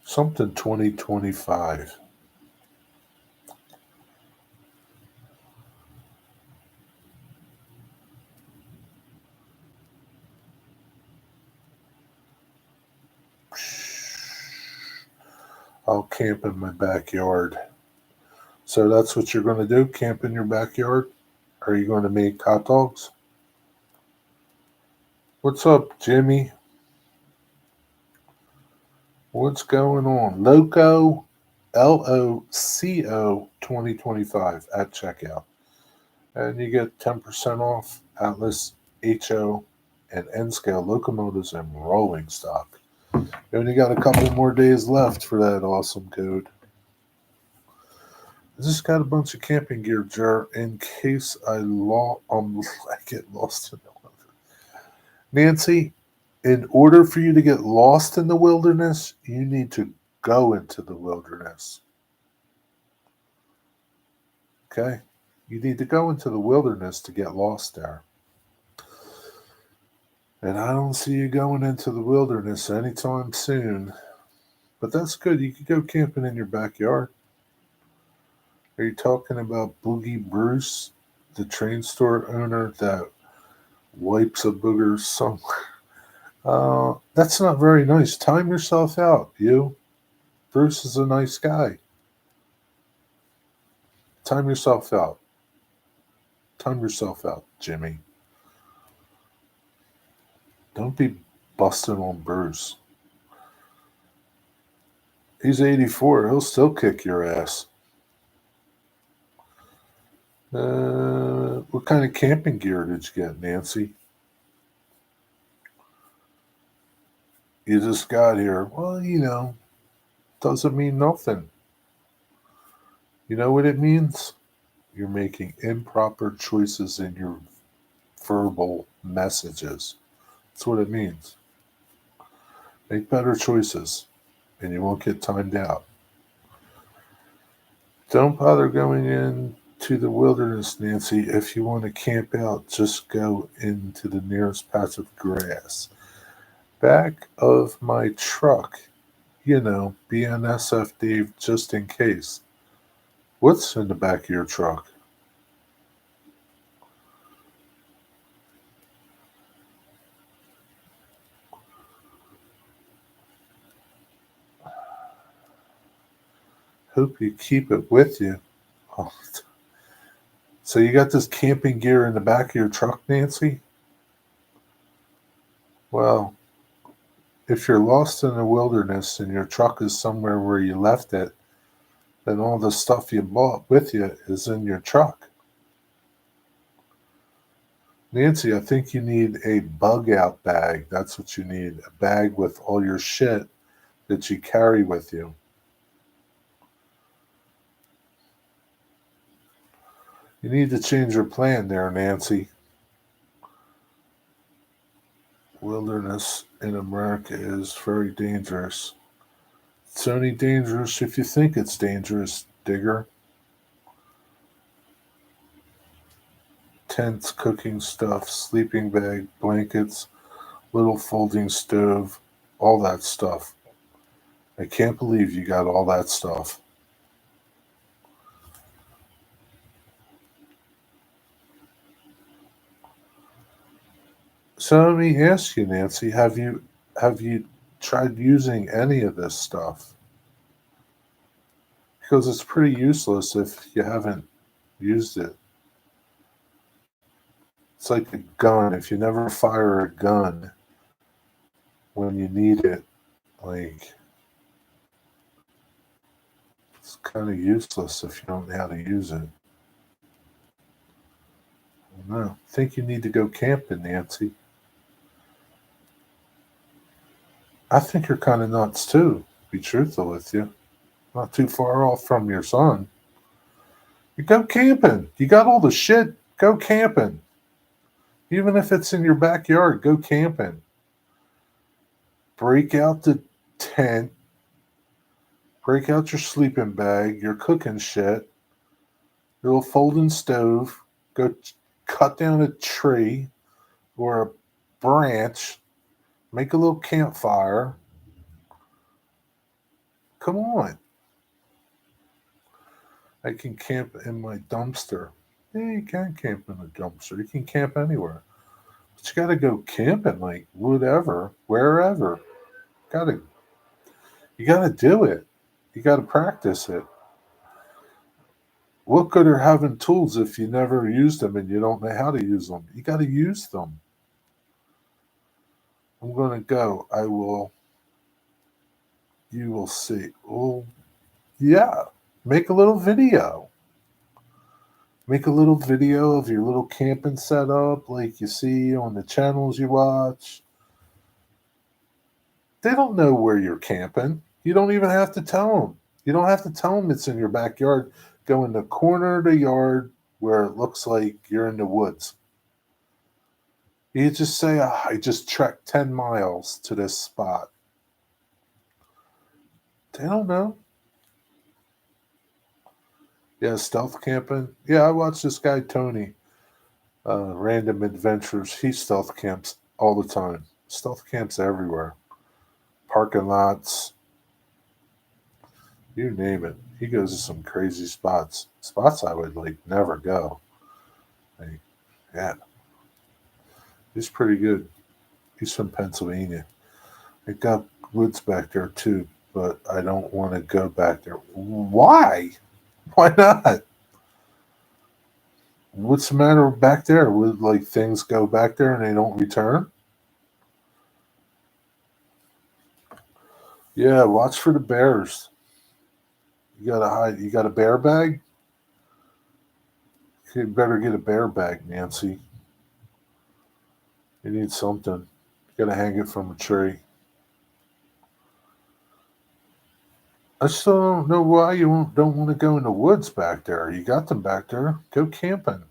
Something 2025. I'll camp in my backyard. So that's what you're going to do? Camp in your backyard? Are you going to make hot dogs? What's up, Jimmy? What's going on? Loco, LOCO 2025 at checkout. And you get 10% off Atlas, HO, and N scale locomotives and rolling stock. You only got a couple more days left for that awesome code. I just got a bunch of camping gear, Jer, in case I get lost in the wilderness. Nancy, in order for you to get lost in the wilderness, you need to go into the wilderness. Okay? You need to go into the wilderness to get lost there. And I don't see you going into the wilderness anytime soon. But that's good. You could go camping in your backyard. Are you talking about Boogie Bruce, the train store owner that wipes a booger somewhere? That's not very nice. Time yourself out, you. Bruce is a nice guy. Time yourself out. Time yourself out, Jimmy. Don't be busting on Bruce. He's 84. He'll still kick your ass. What kind of camping gear did you get, Nancy? You just got here. Well, doesn't mean nothing. You know what it means? You're making improper choices in your verbal messages. That's what it means. Make better choices, and you won't get timed out. Don't bother going into the wilderness, Nancy. If you want to camp out, just go into the nearest patch of grass. Back of my truck, BNSF Dave, just in case. What's in the back of your truck? Hope you keep it with you. Oh, so you got this camping gear in the back of your truck, Nancy? Well, if you're lost in the wilderness and your truck is somewhere where you left it, then all the stuff you bought with you is in your truck. Nancy, I think you need a bug out bag. That's what you need. A bag with all your shit that you carry with you. You need to change your plan there, Nancy. Wilderness in America is very dangerous. It's only dangerous if you think it's dangerous, digger. Tents, cooking stuff, sleeping bag, blankets, little folding stove, all that stuff. I can't believe you got all that stuff. So let me ask you, Nancy, have you tried using any of this stuff? Because it's pretty useless if you haven't used it. It's like a gun. If you never fire a gun, when you need it. Like, it's kind of useless if you don't know how to use it. I don't know. I think you need to go camping, Nancy. I think you're kind of nuts too, to be truthful with you. Not too far off from your son. You go camping. You got all the shit. Go camping. Even if it's in your backyard, go camping. Break out the tent. Break out your sleeping bag, your cooking shit, your little folding stove. Go cut down a tree or a branch. Make a little campfire. Come on. I can camp in my dumpster. Yeah, you can camp in a dumpster. You can camp anywhere. But you gotta go camping, like whatever, wherever. Gotta you gotta do it. You gotta practice it. What good are having tools if you never use them and you don't know how to use them? You gotta use them. I'm gonna go. I will you will see. Well, yeah. Make a little video. Make a little video of your little camping setup like you see on the channels you watch. They don't know where you're camping. You don't even have to tell them. You don't have to tell them it's in your backyard. Go in the corner of the yard where it looks like you're in the woods. You just say, I just trekked 10 miles to this spot. They don't know. Yeah, stealth camping. Yeah, I watched this guy, Tony, Random Adventures. He stealth camps all the time. Stealth camps everywhere. Parking lots, you name it. He goes to some crazy spots. Spots I would like never go. Like, yeah, he's pretty good. He's from Pennsylvania. It got woods back there too, but I don't want to go back there. Why? Why not? What's the matter back there? Would like things go back there and they don't return? Yeah, watch for the bears. You gotta hide. You got a bear bag? You better get a bear bag, Nancy. You need something. You gotta hang it from a tree. I still don't know why you don't want to go in the woods back there. You got them back there. Go camping.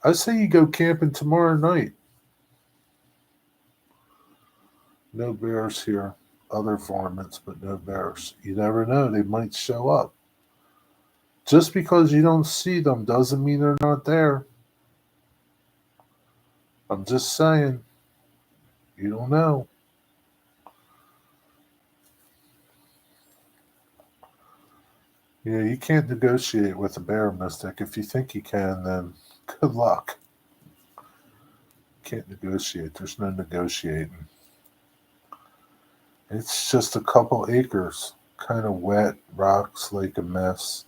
I say you go camping tomorrow night. No bears here. Other varmints, but no bears. You never know. They might show up. Just because you don't see them doesn't mean they're not there. I'm just saying. You don't know. Yeah, you can't negotiate with a bear mystic. If you think you can, then good luck. Can't negotiate. There's no negotiating. It's just a couple acres. Kind of wet, rocks like a mess.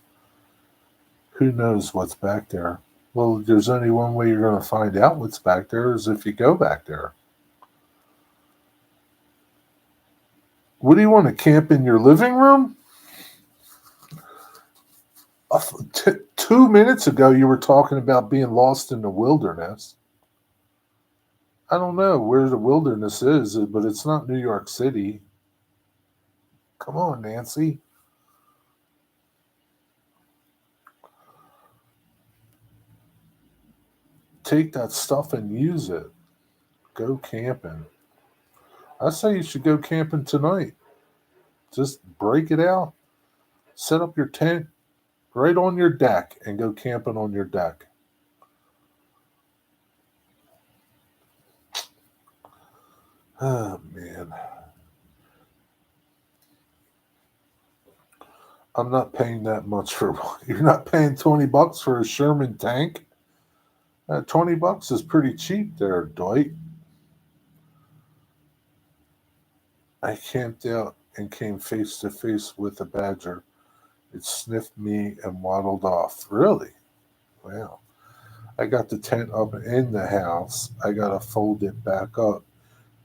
Who knows what's back there? Well, there's only one way you're going to find out what's back there is if you go back there. What do you want to camp in your living room? 2 minutes ago, you were talking about being lost in the wilderness. I don't know where the wilderness is, but it's not New York City. Come on, Nancy. Take that stuff and use it. Go camping. I say you should go camping tonight. Just break it out. Set up your tent right on your deck and go camping on your deck. Oh, man. I'm not paying that much for you're not paying $20 for a Sherman tank. $20 is pretty cheap there, Dwight. I camped out and came face to face with a badger. It sniffed me and waddled off. Really? Wow. I got the tent up in the house. I got to fold it back up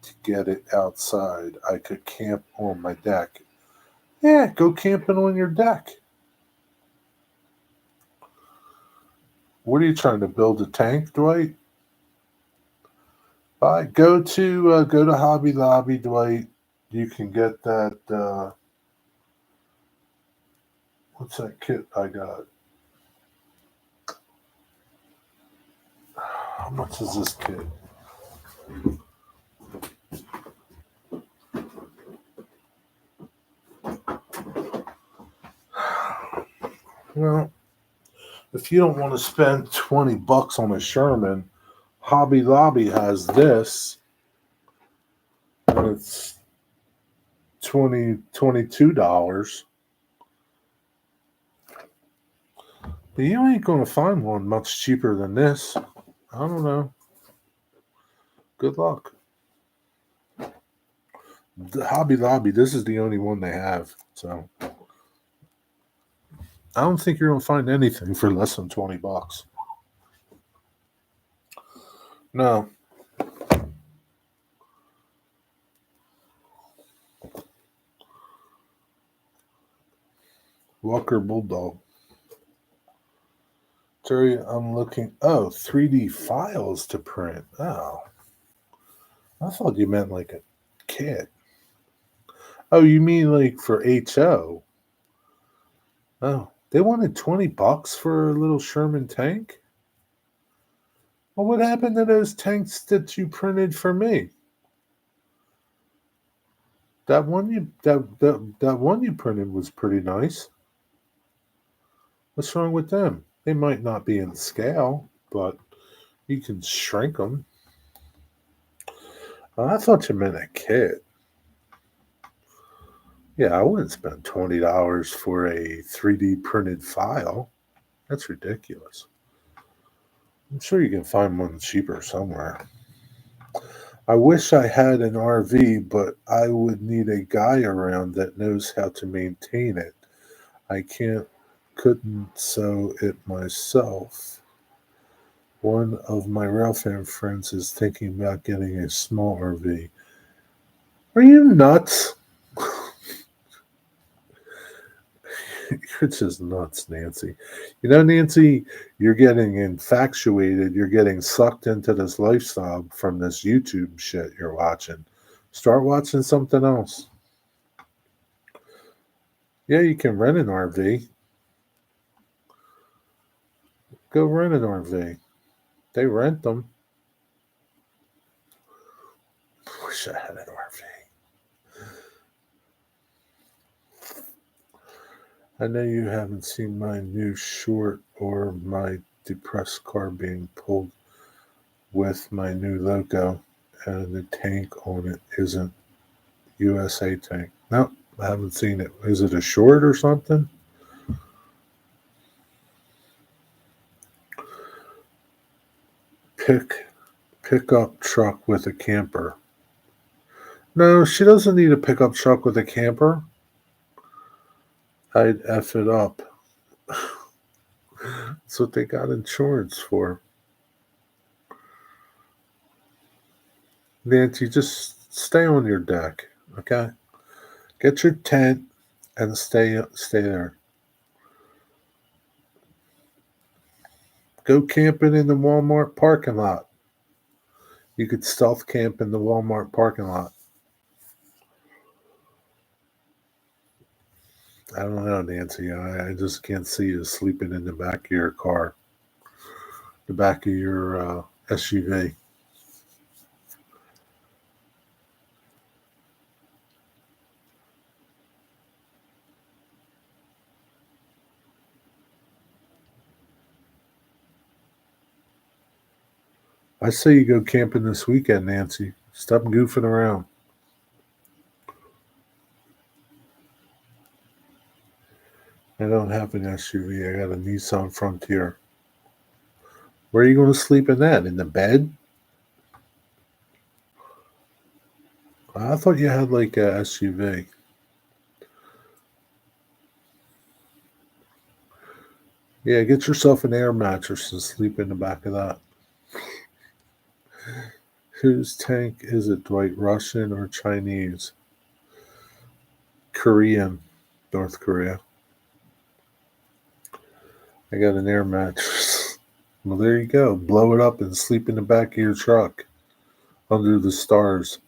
to get it outside. I could camp on my deck. Yeah, go camping on your deck. What are you trying to build a tank, Dwight? Go to Hobby Lobby, Dwight. You can get that. What's that kit I got? How much is this kit? Well, if you don't want to spend $20 on a Sherman, Hobby Lobby has this, and it's $22. But you ain't gonna find one much cheaper than this. I don't know. Good luck. The Hobby Lobby, this is the only one they have. So I don't think you're gonna find anything for less than $20. No. Walker Bulldog. Terry, I'm looking. Oh, 3D files to print. Oh. I thought you meant like a kit. Oh, you mean like for HO? Oh, they wanted $20 for a little Sherman tank? Well, what happened to those tanks that you printed for me? That one you printed was pretty nice. What's wrong with them? They might not be in scale, but you can shrink them. Oh, I thought you meant a kit. Yeah, I wouldn't spend $20 for a 3D printed file. That's ridiculous. I'm sure you can find one cheaper somewhere. I wish I had an RV, but I would need a guy around that knows how to maintain it. I couldn't sew it myself. One of my railfan friends is thinking about getting a small RV. Are you nuts? You're just nuts, Nancy. You know, Nancy, you're getting infatuated. You're getting sucked into this lifestyle from this YouTube shit you're watching. Start watching something else. Yeah, you can rent an RV. Go rent an RV. They rent them. Wish I had an RV. I know you haven't seen my new short or my depressed car being pulled with my new logo, and the tank on it isn't USA tank. Nope, I haven't seen it. Is it a short or something? Pickup truck with a camper. No, she doesn't need a pickup truck with a camper. I'd F it up. That's what they got insurance for. Nancy, just stay on your deck, okay? Get your tent and stay there. Go camping in the Walmart parking lot. You could stealth camp in the Walmart parking lot. I don't know, Nancy. I just can't see you sleeping in the back of your car, the back of your SUV. I say you go camping this weekend, Nancy. Stop goofing around. I don't have an SUV. I got a Nissan Frontier. Where are you going to sleep in that? In the bed? I thought you had like a SUV. Yeah, get yourself an air mattress and sleep in the back of that. Whose tank is it, Dwight? Russian or Chinese? Korean. North Korea. I got an air mattress. Well, there you go. Blow it up and sleep in the back of your truck under the stars.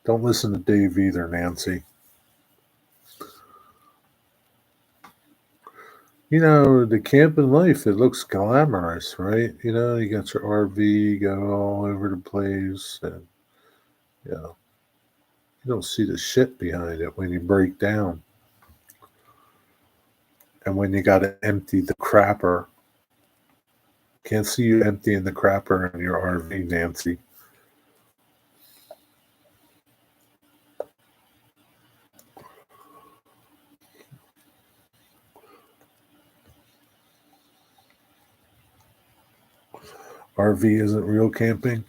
Don't listen to Dave either, Nancy. You know, the camping life, it looks glamorous, right? You know, you got your RV, go all over the place, and, you know, you don't see the shit behind it when you break down. And when you got to empty the crapper. Can't see you emptying the crapper in your RV, Nancy. RV isn't real camping.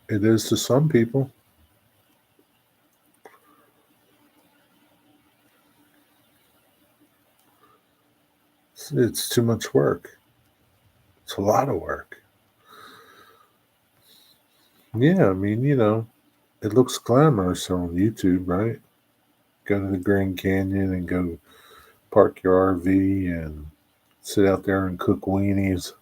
It is to some people. It's too much work. It's a lot of work. Yeah, I mean, you know, it looks glamorous on YouTube, right? Go to the Grand Canyon and go park your RV and sit out there and cook weenies.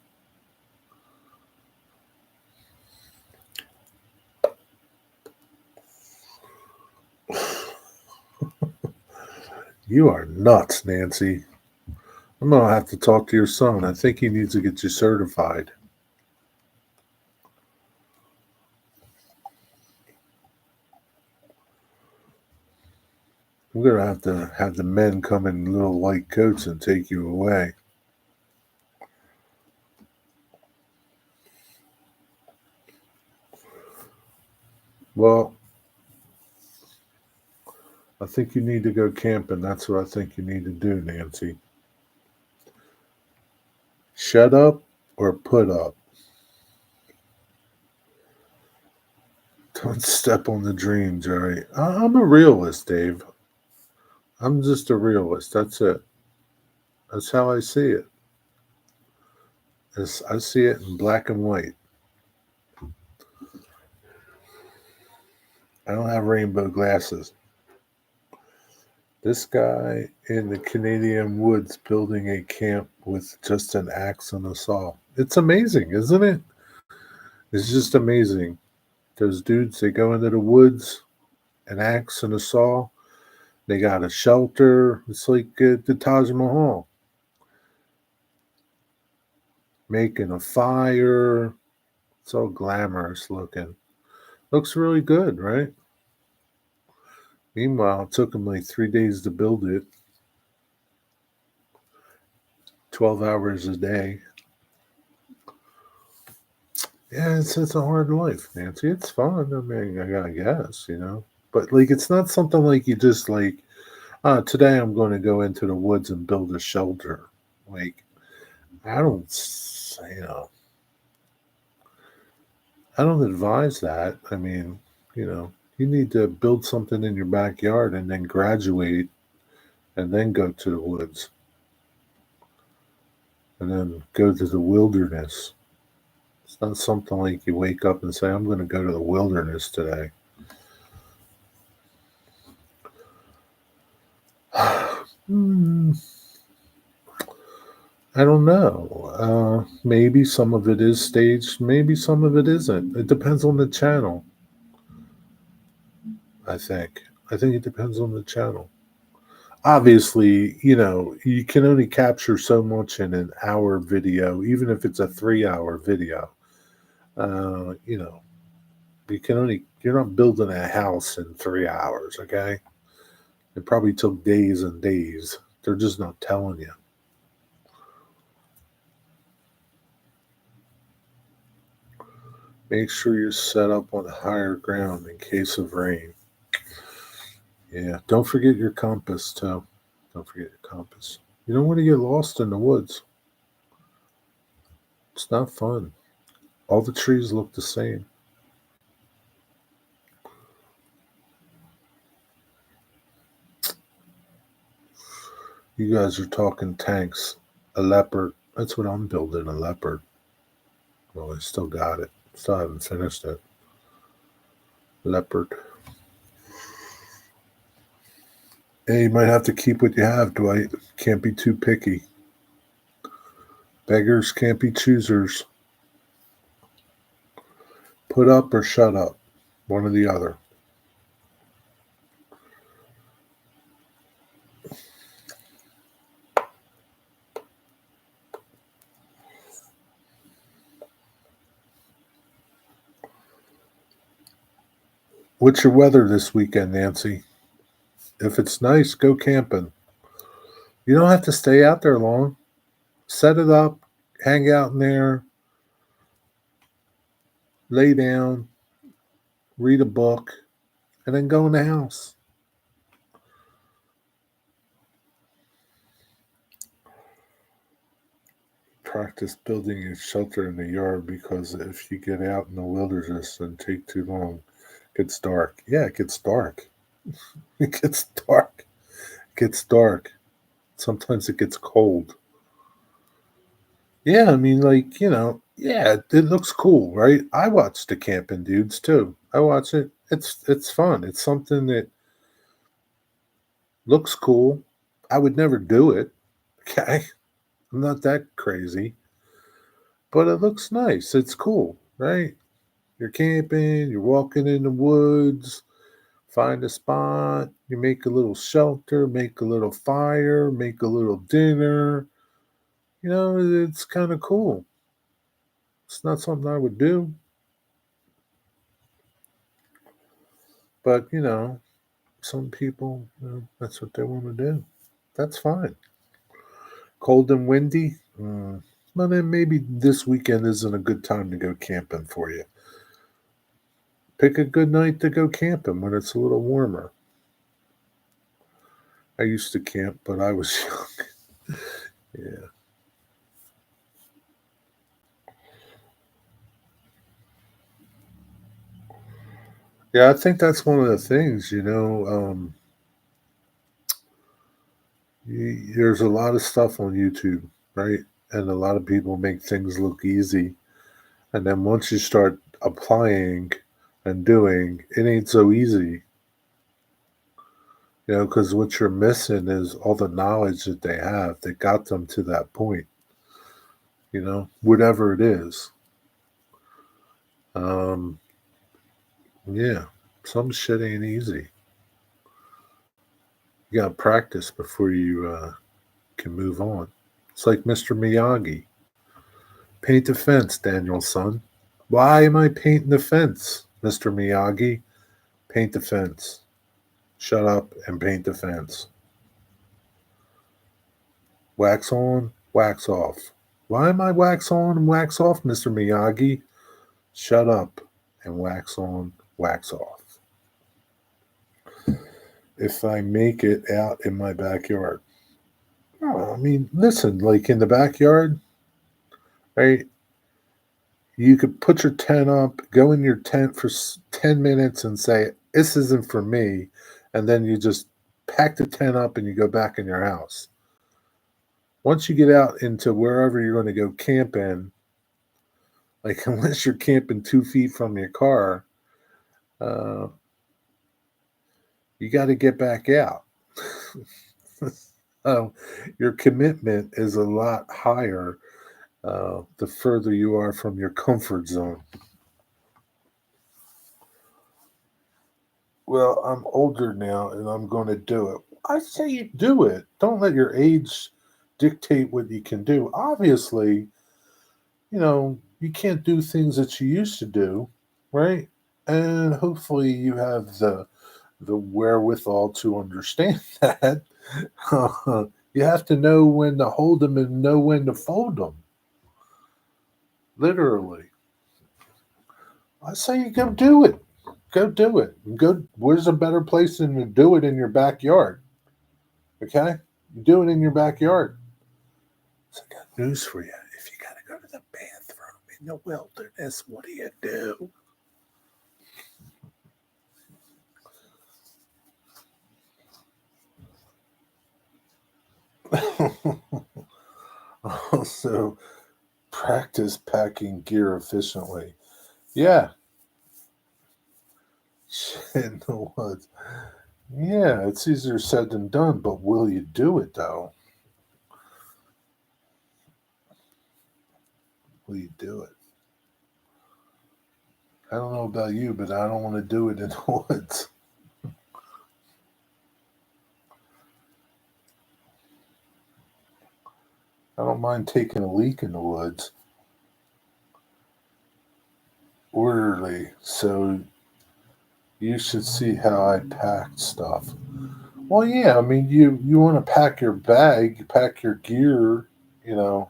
You are nuts, Nancy. I'm going to have to talk to your son. I think he needs to get you certified. I'm going to have the men come in little light coats and take you away. Well, I think you need to go camping. That's what I think you need to do, Nancy. Shut up or put up. Don't step on the dream, Jerry. I'm a realist, Dave. I'm just a realist. That's it. That's how I see it. I see it in black and white. I don't have rainbow glasses. This guy in the Canadian woods building a camp with just an axe and a saw. It's amazing, isn't it? It's just amazing. Those dudes, they go into the woods, an axe and a saw. They got a shelter. It's like the Taj Mahal. Making a fire. It's all glamorous looking. Looks really good, right? Meanwhile, it took them like 3 days to build it. 12 hours a day. Yeah, it's a hard life, Nancy. It's fun. I mean, I guess, you know. But like, it's not something like you just like, today I'm going to go into the woods and build a shelter. Like, I don't, you know, I don't advise that. I mean, you know, you need to build something in your backyard and then graduate and then go to the woods and then go to the wilderness. It's not something like you wake up and say, I'm going to go to the wilderness today. Hmm. I don't know. Maybe some of it is staged. Maybe some of it isn't. It depends on the channel. I think. I think it depends on the channel. Obviously, you know, you can only capture so much in an hour video, even if it's a 3 hour video. You know, you're not building a house in 3 hours, okay? It probably took days and days. They're just not telling you. Make sure you're set up on higher ground in case of rain. Yeah, don't forget your compass, too. Don't forget your compass. You don't want to get lost in the woods. It's not fun. All the trees look the same. You guys are talking tanks. A leopard. That's what I'm building, a leopard. Well, I still got it. Still haven't finished it. Leopard. Hey, you might have to keep what you have, Dwight. Can't be too picky. Beggars can't be choosers. Put up or shut up. One or the other. What's your weather this weekend, Nancy? If it's nice, go camping. You don't have to stay out there long. Set it up, hang out in there, lay down, read a book, and then go in the house. Practice building a shelter in the yard because if you get out in the wilderness and take too long, it gets dark. Yeah, it gets dark. It gets dark. It gets dark. Sometimes it gets cold. Yeah, I mean, like, yeah, it looks cool, right? I watch the camping dudes too. I watch it. It's fun. It's something that looks cool. I would never do it. Okay. I'm not that crazy. But it looks nice. It's cool, right? You're camping, you're walking in the woods, find a spot, you make a little shelter, make a little fire, make a little dinner. It's kind of cool. It's not something I would do, but some people, that's what they want to do. That's fine. Cold and windy. Well, then maybe this weekend isn't a good time to go camping for you. Pick a good night to go camping when it's a little warmer. I used to camp, but I was young. Yeah. Yeah, I think that's one of the things, there's a lot of stuff on YouTube, right? And a lot of people make things look easy. And then once you start applying and doing, it ain't so easy. Because what you're missing is all the knowledge that they have that got them to that point, whatever it is. Yeah, some shit ain't easy. You got to practice before you can move on. It's like Mr. Miyagi. Paint the fence, Daniel son. Why am I painting the fence, Mr. Miyagi? Paint the fence. Shut up and paint the fence. Wax on, wax off. Why am I wax on and wax off, Mr. Miyagi? Shut up and wax on, wax off. If I make it out in my backyard. Oh, I mean, listen, like in the backyard, right? You could put your tent up, go in your tent for 10 minutes and say, this isn't for me. And then you just pack the tent up and you go back in your house. Once you get out into wherever you're going to go camping, like unless you're camping 2 feet from your car, uh, you got to get back out. Your commitment is a lot higher the further you are from your comfort zone. Well, I'm older now and I'm going to do it. I say you do it. Don't let your age dictate what you can do. Obviously, you can't do things that you used to do, right? And hopefully you have the wherewithal to understand that. You have to know when to hold them and know when to fold them. Literally. I say you go do it. Go do it. Go. Where's a better place than to do it in your backyard? Okay, you do it in your backyard. So I got news for you. If you got to go to the bathroom in the wilderness. What do you do? Also, practice packing gear efficiently. Yeah, shit in the woods. Yeah, it's easier said than done, but will you do it though? Will you do it? I don't know about you, but I don't want to do it in the woods. I don't mind taking a leak in the woods. Orderly, so you should see how I packed stuff. Well, yeah, I mean, you want to pack your bag, pack your gear, you know,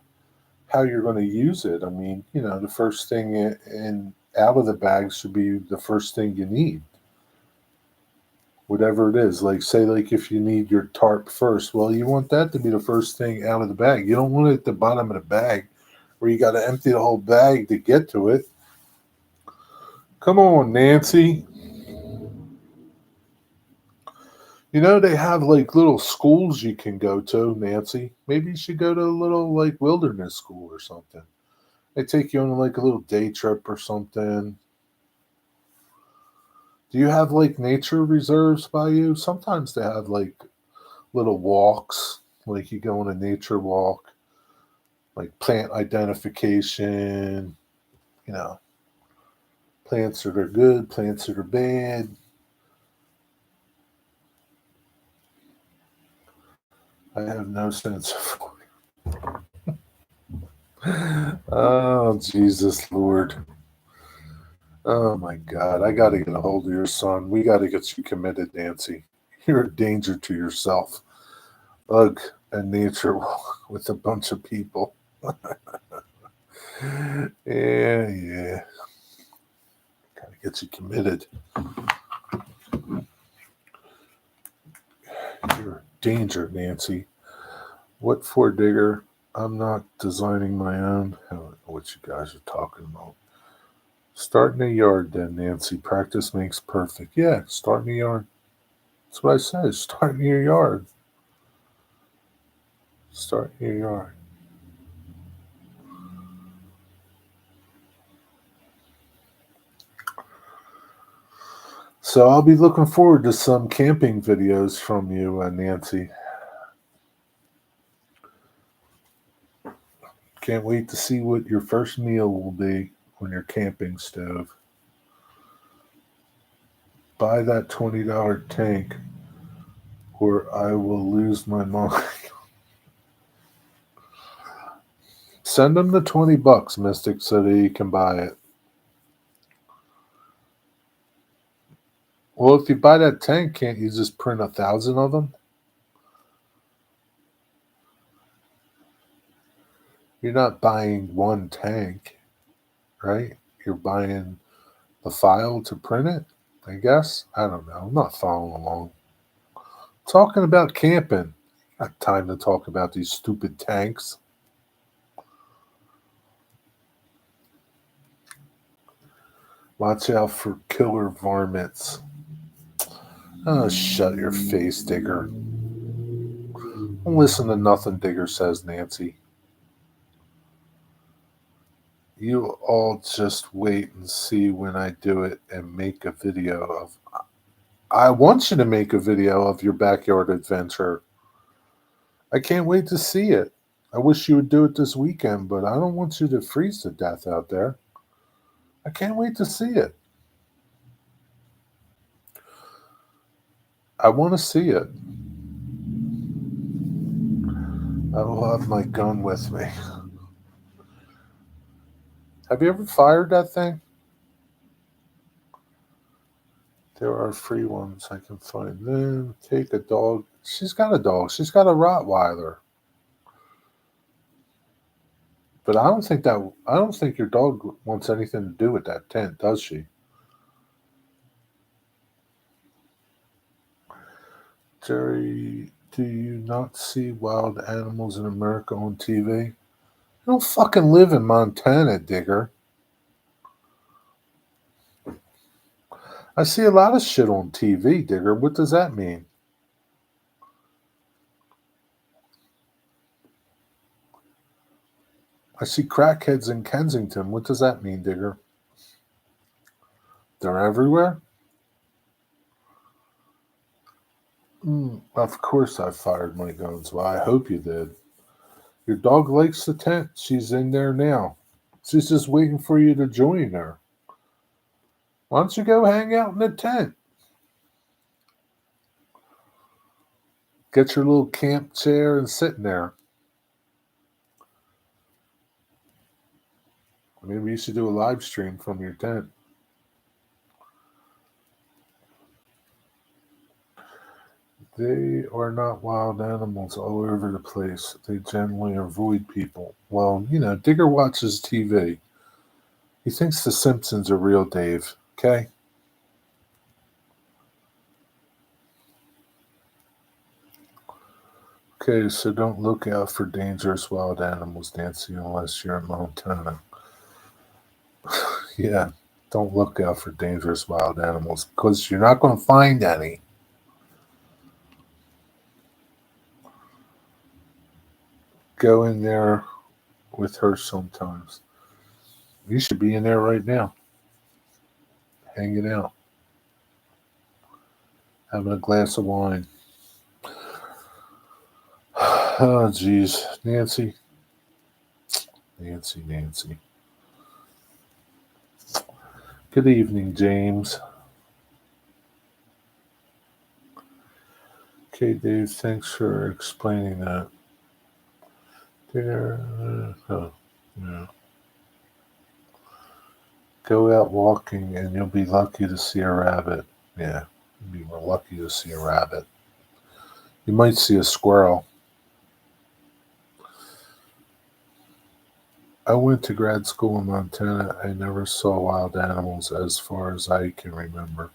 how you're going to use it. I mean, the first thing in out of the bag should be the first thing you need, whatever it is. Like, say, like if you need your tarp first, well, you want that to be the first thing out of the bag. You don't want it at the bottom of the bag where you got to empty the whole bag to get to it. Come on, Nancy. They have like little schools you can go to, Nancy. Maybe you should go to a little like wilderness school or something. They take you on like a little day trip or something. Do you have like nature reserves by you? Sometimes they have like little walks, like you go on a nature walk, like plant identification, you know, plants that are good, plants that are bad. I have no sense of. Oh, Jesus Lord. Oh my God. I got to get a hold of your son. We got to get you committed, Nancy. You're a danger to yourself. Ugh, a nature walk with a bunch of people. Yeah, yeah. Got to get you committed. You're a danger, Nancy. What for, Digger? I'm not designing my own. I don't know what you guys are talking about. Start in the yard then, Nancy. Practice makes perfect. Yeah, start in the yard. That's what I said. Start in your yard. Start in your yard. So I'll be looking forward to some camping videos from you, Nancy. Can't wait to see what your first meal will be on your camping stove. Buy that $20 tank or I will lose my mind. Send him the $20, Mystic, so that he can buy it. Well, if you buy that tank, can't you just print 1,000 of them? You're not buying one tank, right? You're buying the file to print it, I guess. I don't know. I'm not following along. Talking about camping. Not time to talk about these stupid tanks. Watch out for killer varmints. Oh, shut your face, Digger. Don't listen to nothing Digger says, Nancy. You all just wait and see when I do it and make a video of. I want you to make a video of your backyard adventure. I can't wait to see it. I wish you would do it this weekend, but I don't want you to freeze to death out there. I can't wait to see it. I want to see it. I will have my gun with me. Have you ever fired that thing? There are free ones I can find. Then take a dog. She's got a dog. She's got a Rottweiler. But I don't think your dog wants anything to do with that tent, does she? Jerry, do you not see wild animals in America on TV? You don't fucking live in Montana, Digger. I see a lot of shit on TV, Digger. What does that mean? I see crackheads in Kensington. What does that mean, Digger? They're everywhere? Of course I fired my guns. Well, I hope you did. Your dog likes the tent. She's in there now. She's just waiting for you to join her. Why don't you go hang out in the tent? Get your little camp chair and sit in there. Maybe you should do a live stream from your tent. They are not wild animals all over the place. They generally avoid people. Well, Digger watches TV. He thinks The Simpsons are real, Dave. Okay? Okay, so don't look out for dangerous wild animals, Nancy, unless you're in Montana. Yeah, don't look out for dangerous wild animals because you're not going to find any. Go in there with her sometimes. You should be in there right now, hanging out, having a glass of wine. Oh, geez. Nancy. Nancy. Good evening, James. Okay, Dave, thanks for explaining that. Yeah. Go out walking and you'll be lucky to see a rabbit. Yeah, you'll be lucky to see a rabbit. You might see a squirrel. I went to grad school in Montana. I never saw wild animals as far as I can remember.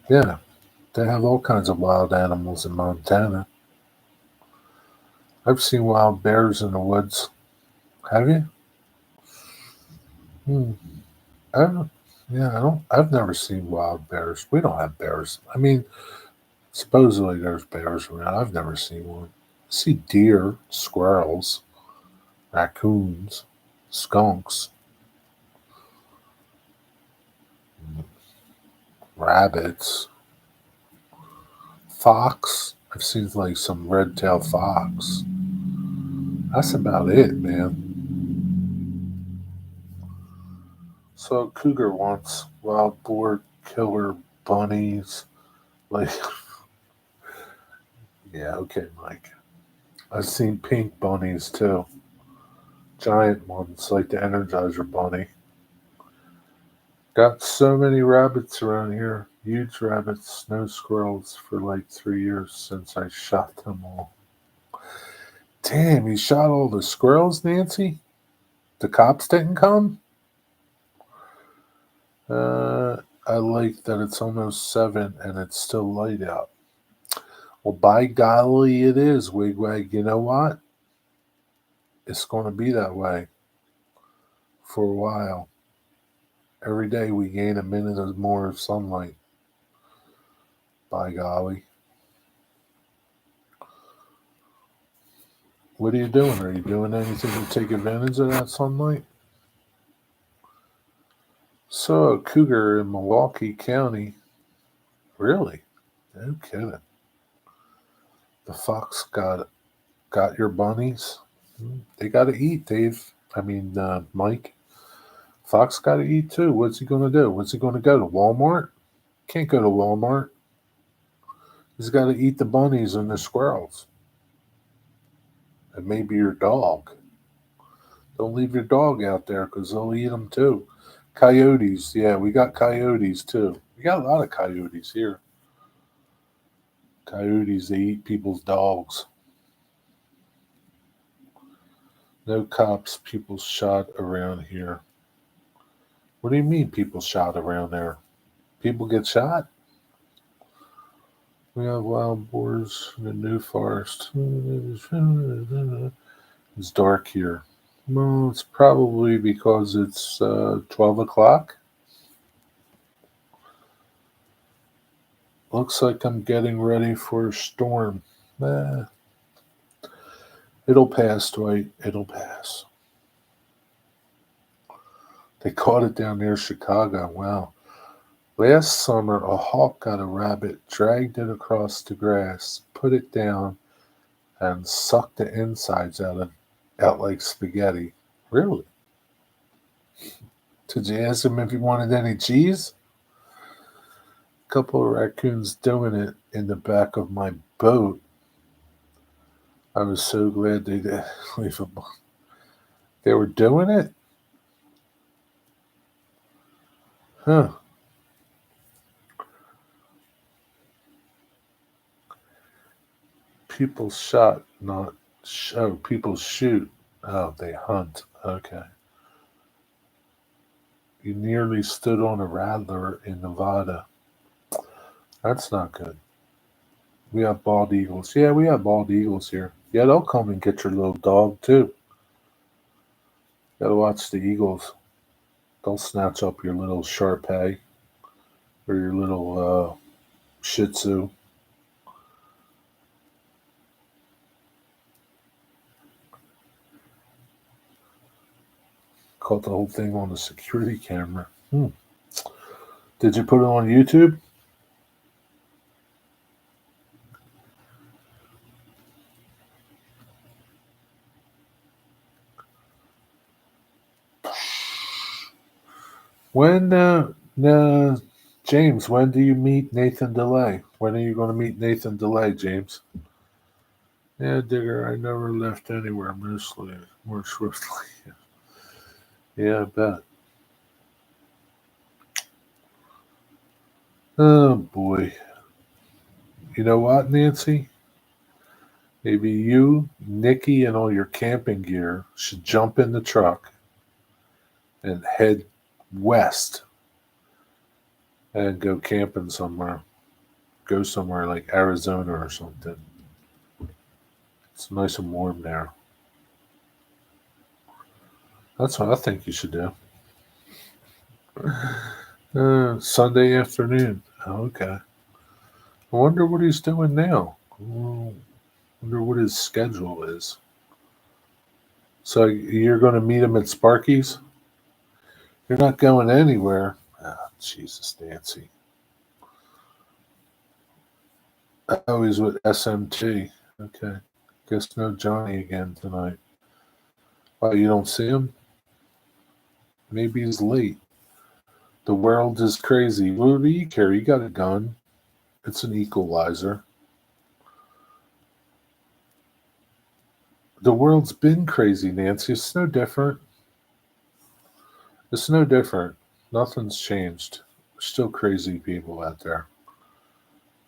Yeah, they have all kinds of wild animals in Montana. I've seen wild bears in the woods. Have you? Hmm. I don't. Yeah, I don't. I've never seen wild bears. We don't have bears. I mean, supposedly there's bears around. I've never seen one. I see deer, squirrels, raccoons, skunks, rabbits, fox. I've seen like some red-tailed fox. That's about it, man. So cougar wants wild boar killer bunnies. Like, yeah, okay, Mike. I've seen pink bunnies too. Giant ones like the Energizer Bunny. Got so many rabbits around here. Huge rabbits, no squirrels for like 3 years since I shot them all. Damn, you shot all the squirrels, Nancy? The cops didn't come? I like that it's almost 7 and it's still light out. Well, by golly, it is, Wigwag. You know what? It's going to be that way for a while. Every day we gain a minute or more of sunlight. By golly. What are you doing? Are you doing anything to take advantage of that sunlight? So, a cougar in Milwaukee County. Really? No kidding. The fox got your bunnies. They got to eat, Dave. Mike. Fox got to eat too. What's he going to do? What's he going to go to Walmart? Can't go to Walmart. He's got to eat the bunnies and the squirrels. And maybe your dog. Don't leave your dog out there because they'll eat them too. Coyotes. Yeah, we got coyotes too. We got a lot of coyotes here. Coyotes, they eat people's dogs. No cops, people shot around here. What do you mean people shot around there? People get shot? We have wild boars in the New Forest. It's dark here. Well, it's probably because it's 12 o'clock. Looks like I'm getting ready for a storm. Eh, it'll pass, Dwight. It'll pass. They caught it down near Chicago. Wow. Last summer, a hawk got a rabbit, dragged it across the grass, put it down, and sucked the insides out like spaghetti. Really? Did you ask him if he wanted any cheese? A couple of raccoons doing it in the back of my boat. I was so glad they did leave them. They were doing it? Huh. People shot, not show. People shoot. Oh, they hunt. Okay. You nearly stood on a rattler in Nevada. That's not good. We have bald eagles. Yeah, we have bald eagles here. Yeah, they'll come and get your little dog too. Gotta watch the eagles. They'll snatch up your little Shar Pei or your little Shih Tzu. Caught the whole thing on the security camera. Did you put it on YouTube? When, James, when do you meet Nathan DeLay? When are you going to meet Nathan DeLay, James? Yeah, Digger, I never left anywhere, mostly, more swiftly. Yeah, I bet. Oh, boy. You know what, Nancy? Maybe you, Nikki, and all your camping gear should jump in the truck and head west and go camping somewhere. Go somewhere like Arizona or something. It's nice and warm there. That's what I think you should do. Sunday afternoon. Oh, okay. I wonder what he's doing now. Wonder what his schedule is. So you're going to meet him at Sparky's? You're not going anywhere. Oh, Jesus, Nancy. Oh, he's with SMT. Okay. Guess no Johnny again tonight. Oh, you don't see him? Maybe he's late. The world is crazy. What do you care? You got a gun. It's an equalizer. The world's been crazy, Nancy. It's no different. It's no different. Nothing's changed. Still crazy people out there.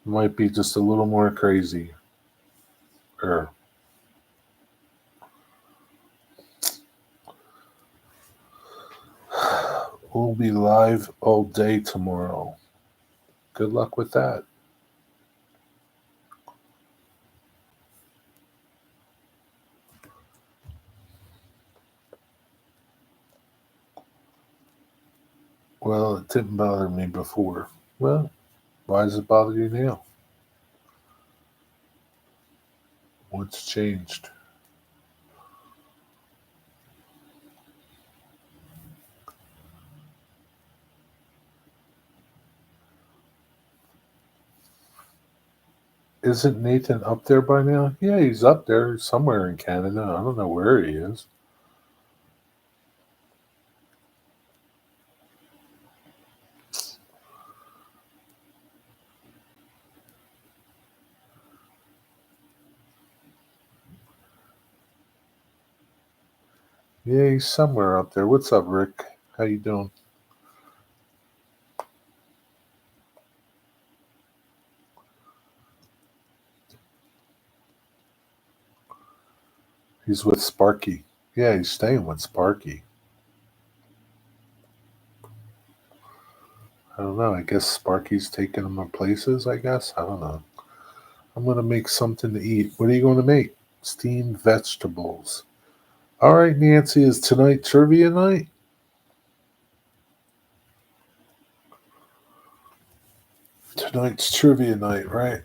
Might be just a little more crazy. We'll be live all day tomorrow. Good luck with that. Well, it didn't bother me before. Well, why does it bother you now? What's changed? Isn't Nathan up there by now? Yeah, he's up there somewhere in Canada. I don't know where he is. Yeah, he's somewhere up there. What's up, Rick? How you doing? He's with Sparky. Yeah, he's staying with Sparky. I don't know. I guess Sparky's taking him places, I guess. I don't know. I'm going to make something to eat. What are you going to make? Steamed vegetables. All right, Nancy, is tonight trivia night? Tonight's trivia night, right?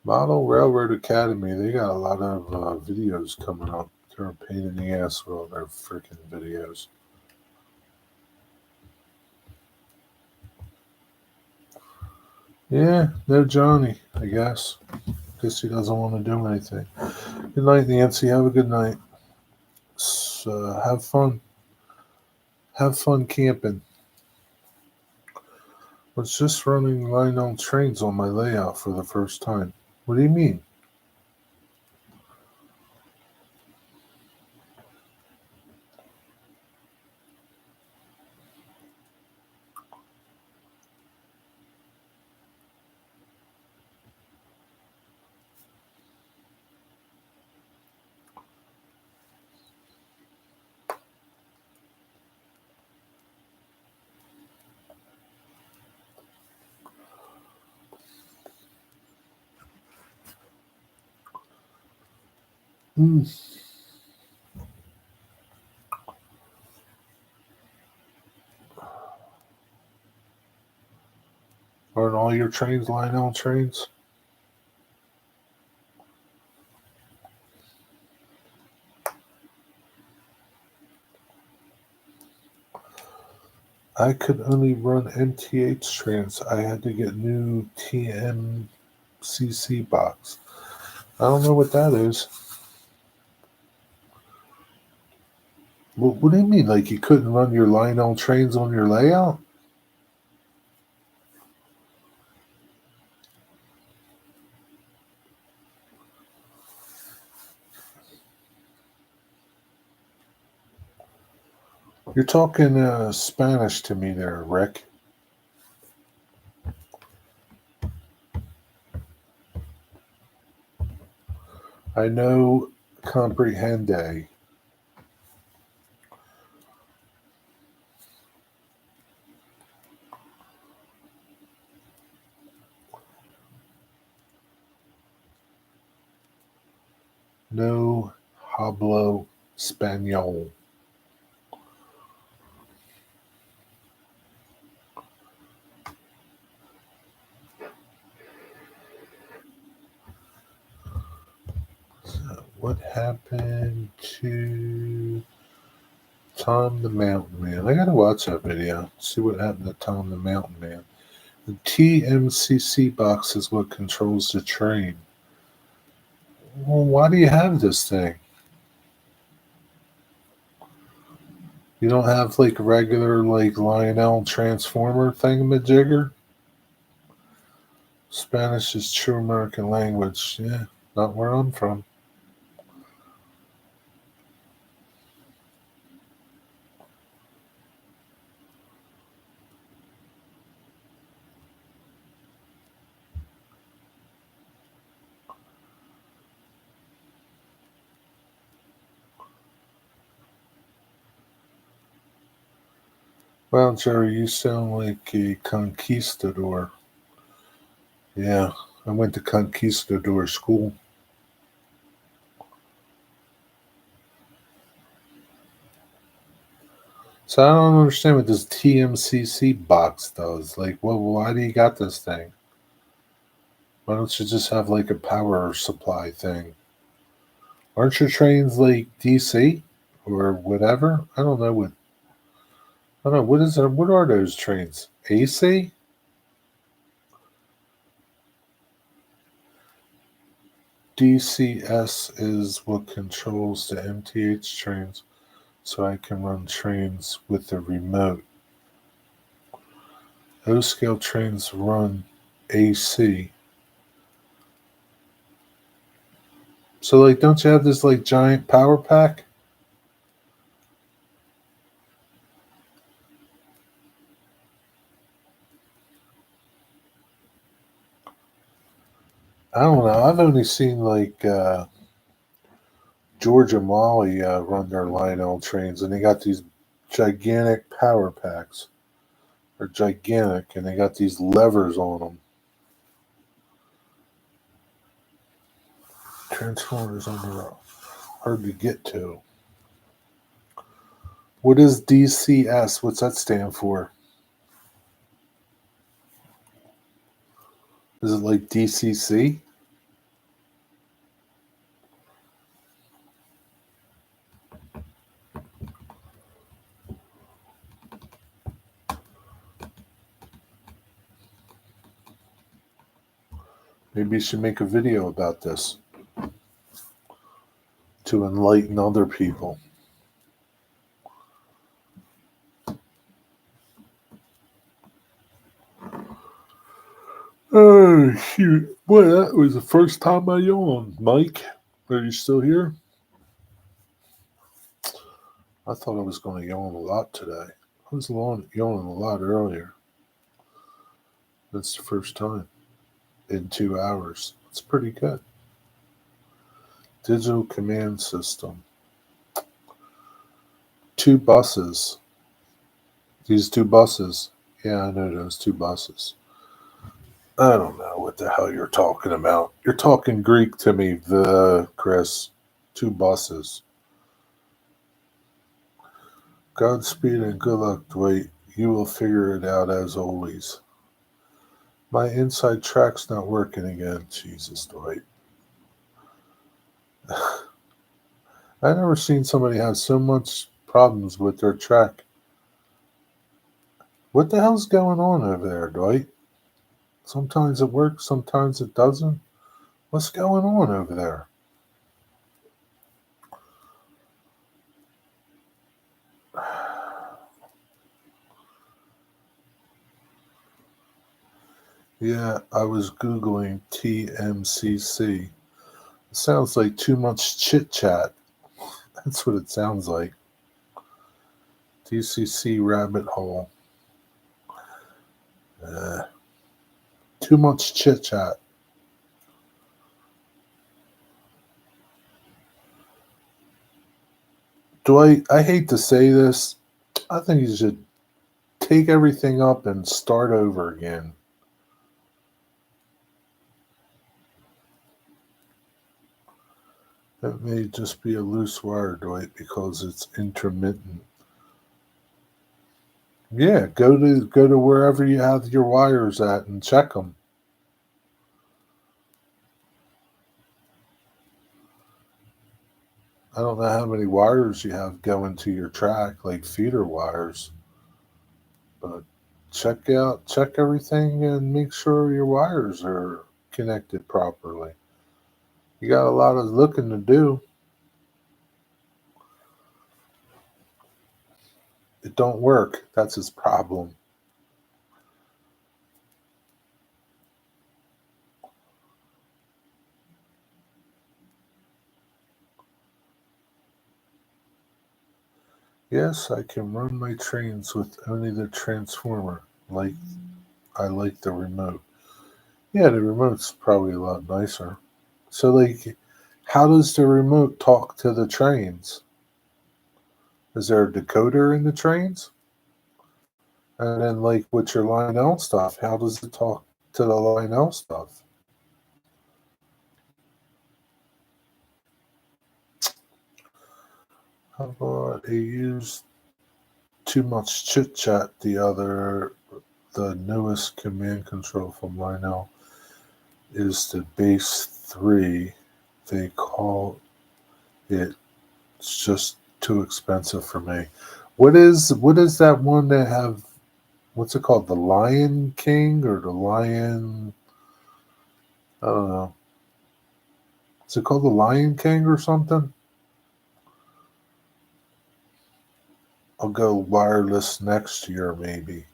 Model Railroad Academy, they got a lot of videos coming up. They're a pain in the ass with all their freaking videos. Yeah, no Johnny, I guess. Guess he doesn't want to do anything. Good night, Nancy. Have a good night. Have fun. Have fun camping. Was just running line on trains on my layout for the first time. What do you mean? Mm. Aren't all your trains line trains? I could only run MTH trains. I had to get new TMCC box. I don't know what that is. What do you mean? Like you couldn't run your line trains on your layout? You're talking Spanish to me there, Rick. I know comprehende. No hablo español. What happened to Tom the Mountain Man? I gotta watch that video. See what happened to Tom the Mountain Man. The TMCC box is what controls the train. Well, why do you have this thing? You don't have like a regular like Lionel Transformer thingamajigger? Spanish is true American language. Yeah, not where I'm from. Well, Jerry, you sound like a conquistador. Yeah, I went to conquistador school. So I don't understand what this TMCC box does. Like, well, why do you got this thing? Why don't you just have like a power supply thing? Aren't your trains like DC or whatever? I don't know what. I don't know what is it. What are those trains? AC? DCS is what controls the MTH trains, so I can run trains with the remote. O scale trains run AC. So, like, don't you have this like giant power pack? I don't know. I've only seen like Georgia Molly run their Lionel trains, and they got these gigantic power packs. They're gigantic, and they got these levers on them. Transformers on the road. Hard to get to. What is DCS? What's that stand for? Is it like DCC? Maybe you should make a video about this to enlighten other people. Oh, shoot. Boy, that was the first time I yawned. Mike, are you still here? I thought I was going to yawn a lot today. I was yawning a lot earlier. That's the first time in 2 hours. It's pretty good. Digital command system. 2 buses. These 2 buses. Yeah, I know those 2 buses. I don't know what the hell you're talking about. You're talking Greek to me, Chris. 2 buses. Godspeed and good luck, Dwight. You will figure it out as always. My inside track's not working again. Jesus, Dwight. I've never seen somebody have so much problems with their track. What the hell's going on over there, Dwight? Sometimes it works, sometimes it doesn't. What's going on over there? Yeah, I was Googling TMCC. It sounds like too much chit chat. That's what it sounds like. DCC rabbit hole. Too much chit chat. Dwight, I hate to say this. I think you should take everything up and start over again. That may just be a loose wire, Dwight, because it's intermittent. Yeah, go to wherever you have your wires at and check them. I don't know how many wires you have going to your track, like feeder wires, but check everything and make sure your wires are connected properly. You got a lot of looking to do. It don't work. That's his problem. Yes, I can run my trains with only the transformer. I like the remote. Yeah, the remote's probably a lot nicer. So how does the remote talk to the trains? Is there a decoder in the trains? And then with your Lionel stuff, how does it talk to the Lionel stuff? How about they use too much chit chat? The newest command control from Lionel is the base 3. They call it. It's just too expensive for me. What is that one that have? What's it called? The Lion King or the Lion? I don't know. Is it called the Lion King or something? I'll go wireless next year, maybe.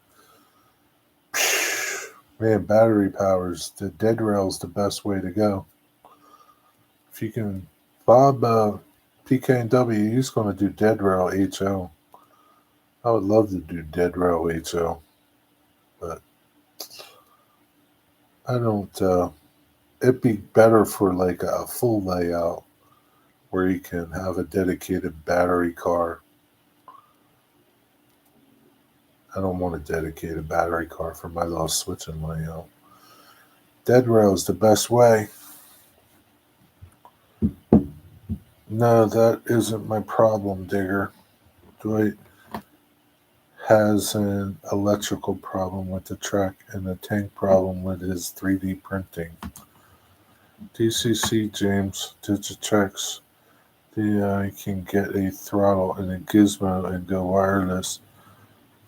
Man, battery powers. The dead rail's the best way to go. If you can, Bob, PK&W, he's going to do dead rail HO. I would love to do dead rail HO, but I don't. It'd be better for a full layout where you can have a dedicated battery car. I don't want a dedicated battery car for my little switching layout. Dead rail is the best way. No, that isn't my problem, Digger. Dwight has an electrical problem with the track and a tank problem with his 3D printing. DCC James Digitex. You can get a throttle and a gizmo and go wireless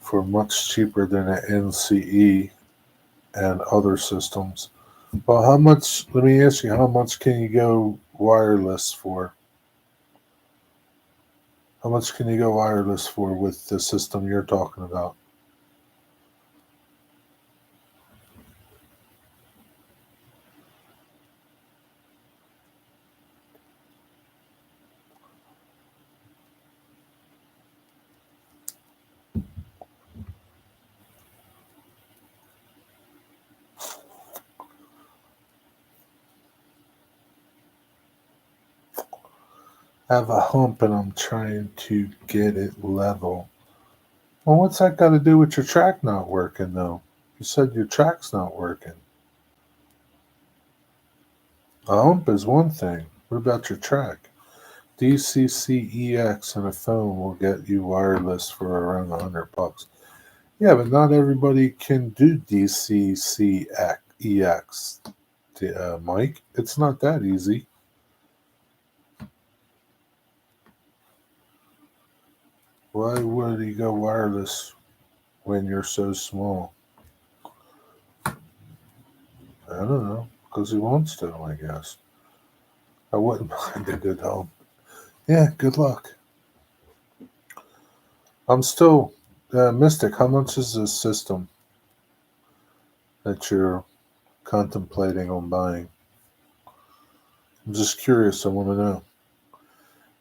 for much cheaper than an NCE and other systems. Well, how much? Let me ask you, how much can you go wireless for? How much can you go wireless for with the system you're talking about? I have a hump and I'm trying to get it level. Well, what's that got to do with your track not working, though? You said your track's not working. A hump is one thing. What about your track? DCCEX and a phone will get you wireless for around $100. Yeah, but not everybody can do DCCEX, Mike. It's not that easy. Why would he go wireless when you're so small? I don't know. Because he wants to, I guess. I wouldn't mind a good home. Yeah, good luck. I'm still Mystic. How much is this system that you're contemplating on buying? I'm just curious. I want to know.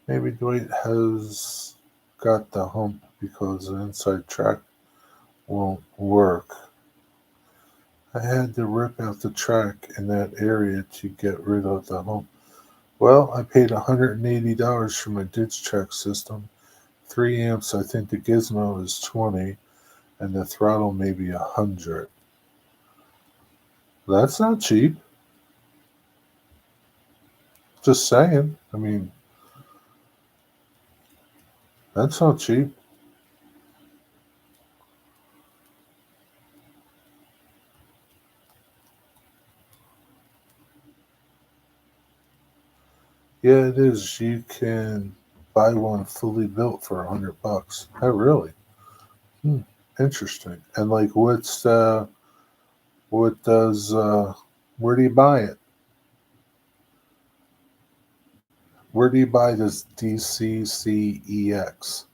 Maybe Dwight has got the hump because the inside track won't work. I had to rip out the track in that area to get rid of the hump. Well, I paid $180 for my ditch track system. 3 amps, I think the gizmo is 20, and the throttle maybe 100. That's not cheap. Just saying. I mean, that's not cheap. Yeah, it is. You can buy one fully built for $100. Oh, really? Hmm. Interesting. And like, what does, where do you buy it? Where do you buy this DCCEX?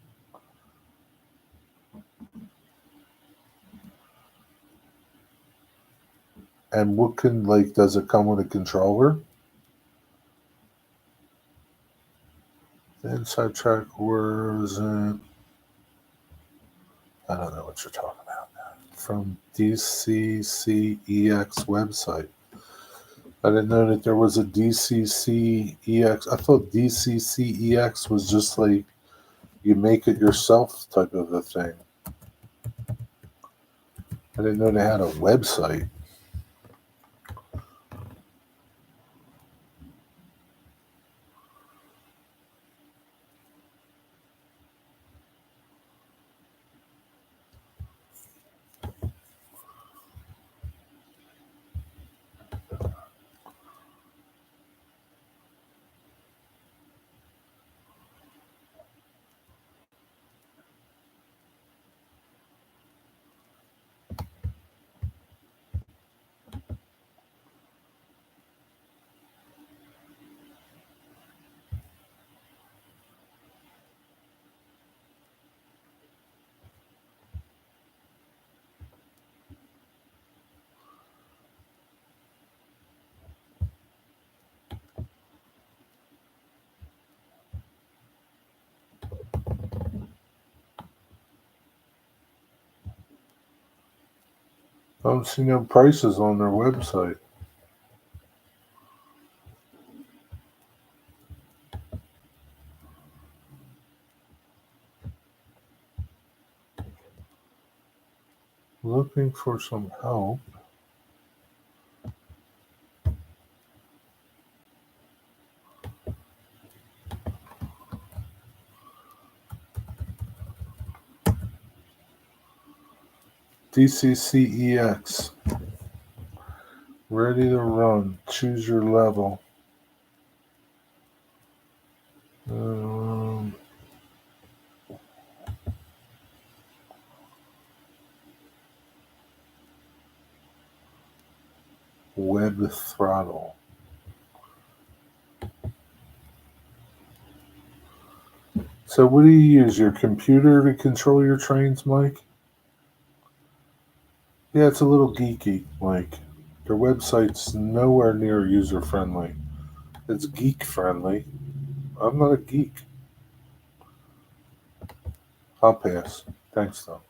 And what can, like, does it come with a controller? The inside track wasn't, I don't know what you're talking about. From DCCEX website. I didn't know that there was a DCCEX. I thought DCCEX was just like you make it yourself type of a thing. I didn't know they had a website. I don't see no prices on their website. Looking for some help. DCCEX. Ready to run. Choose your level. Web throttle. So what do you use? Your computer to control your trains, Mike? Yeah, it's a little geeky, Mike. Their website's nowhere near user friendly. It's geek friendly. I'm not a geek. I'll pass. Thanks, though.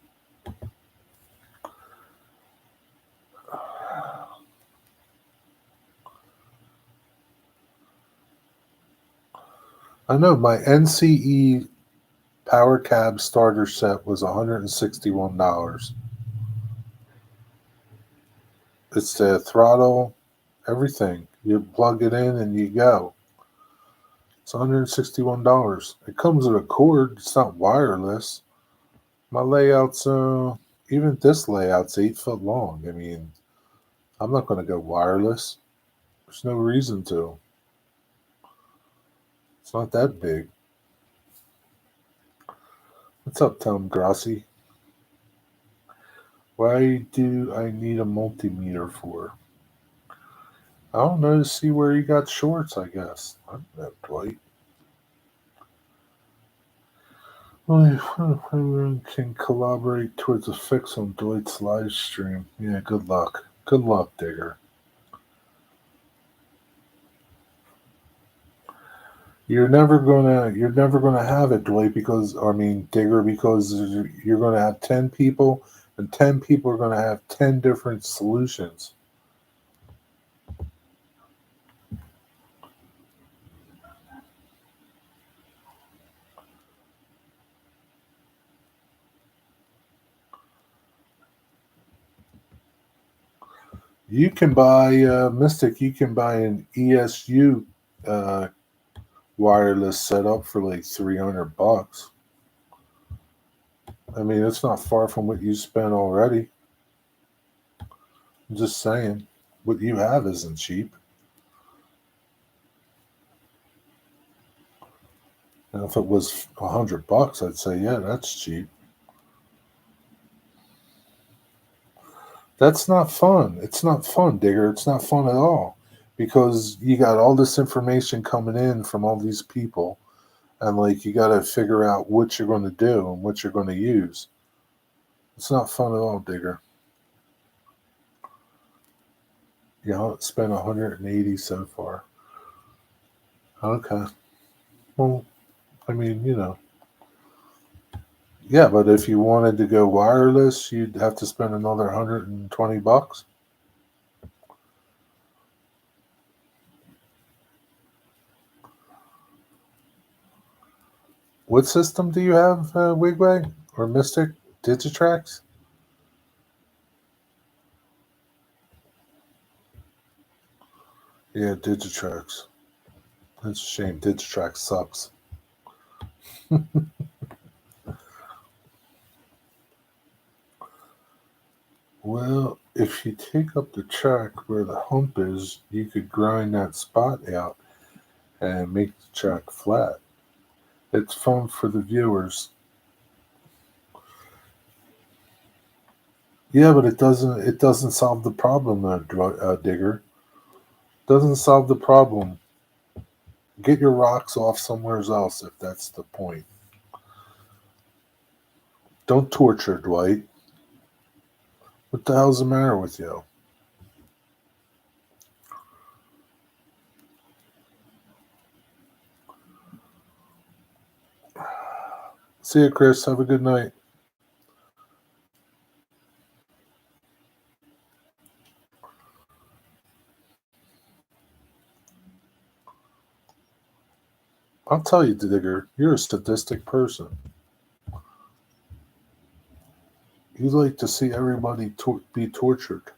I know my NCE Power Cab starter set was $161. It's the throttle, everything. You plug it in and you go. It's $161. It comes with a cord. It's not wireless. My layout's even this layout's 8 foot long. I mean, I'm not going to go wireless. There's no reason to. It's not that big. What's up, Tom Grassi? Why do I need a multimeter for? I don't know, to see where you got shorts, I guess. I don't know, Dwight. Everyone can collaborate towards a fix on Dwight's live stream. Yeah, good luck. Good luck, Digger. You're never gonna have it, Dwight, Digger, because you're gonna have 10 people, and 10 people are gonna have 10 different solutions. You can buy Mystic. You can buy an ESU wireless setup for like $300. I mean, it's not far from what you spent already. I'm just saying, what you have isn't cheap. And if it was $100, I'd say, yeah, that's cheap. That's not fun. It's not fun, Digger. It's not fun at all, because you got all this information coming in from all these people, and like you got to figure out what you're going to do and what you're going to use. It's not fun at all, Digger. You spent 180 so far. Okay. Well, I mean, yeah, but if you wanted to go wireless, you'd have to spend another $120. What system do you have, Wigwag or Mystic? Digitrax? Yeah, Digitrax. That's a shame. Digitrax sucks. Well, if you take up the track where the hump is, you could grind that spot out and make the track flat. It's fun for the viewers. Yeah, but it doesn't solve the problem, Digger. Doesn't solve the problem. Get your rocks off somewhere else if that's the point. Don't torture, Dwight. What the hell's the matter with you? See you, Chris. Have a good night. I'll tell you, Digger, you're a sadistic person. You like to see everybody be tortured.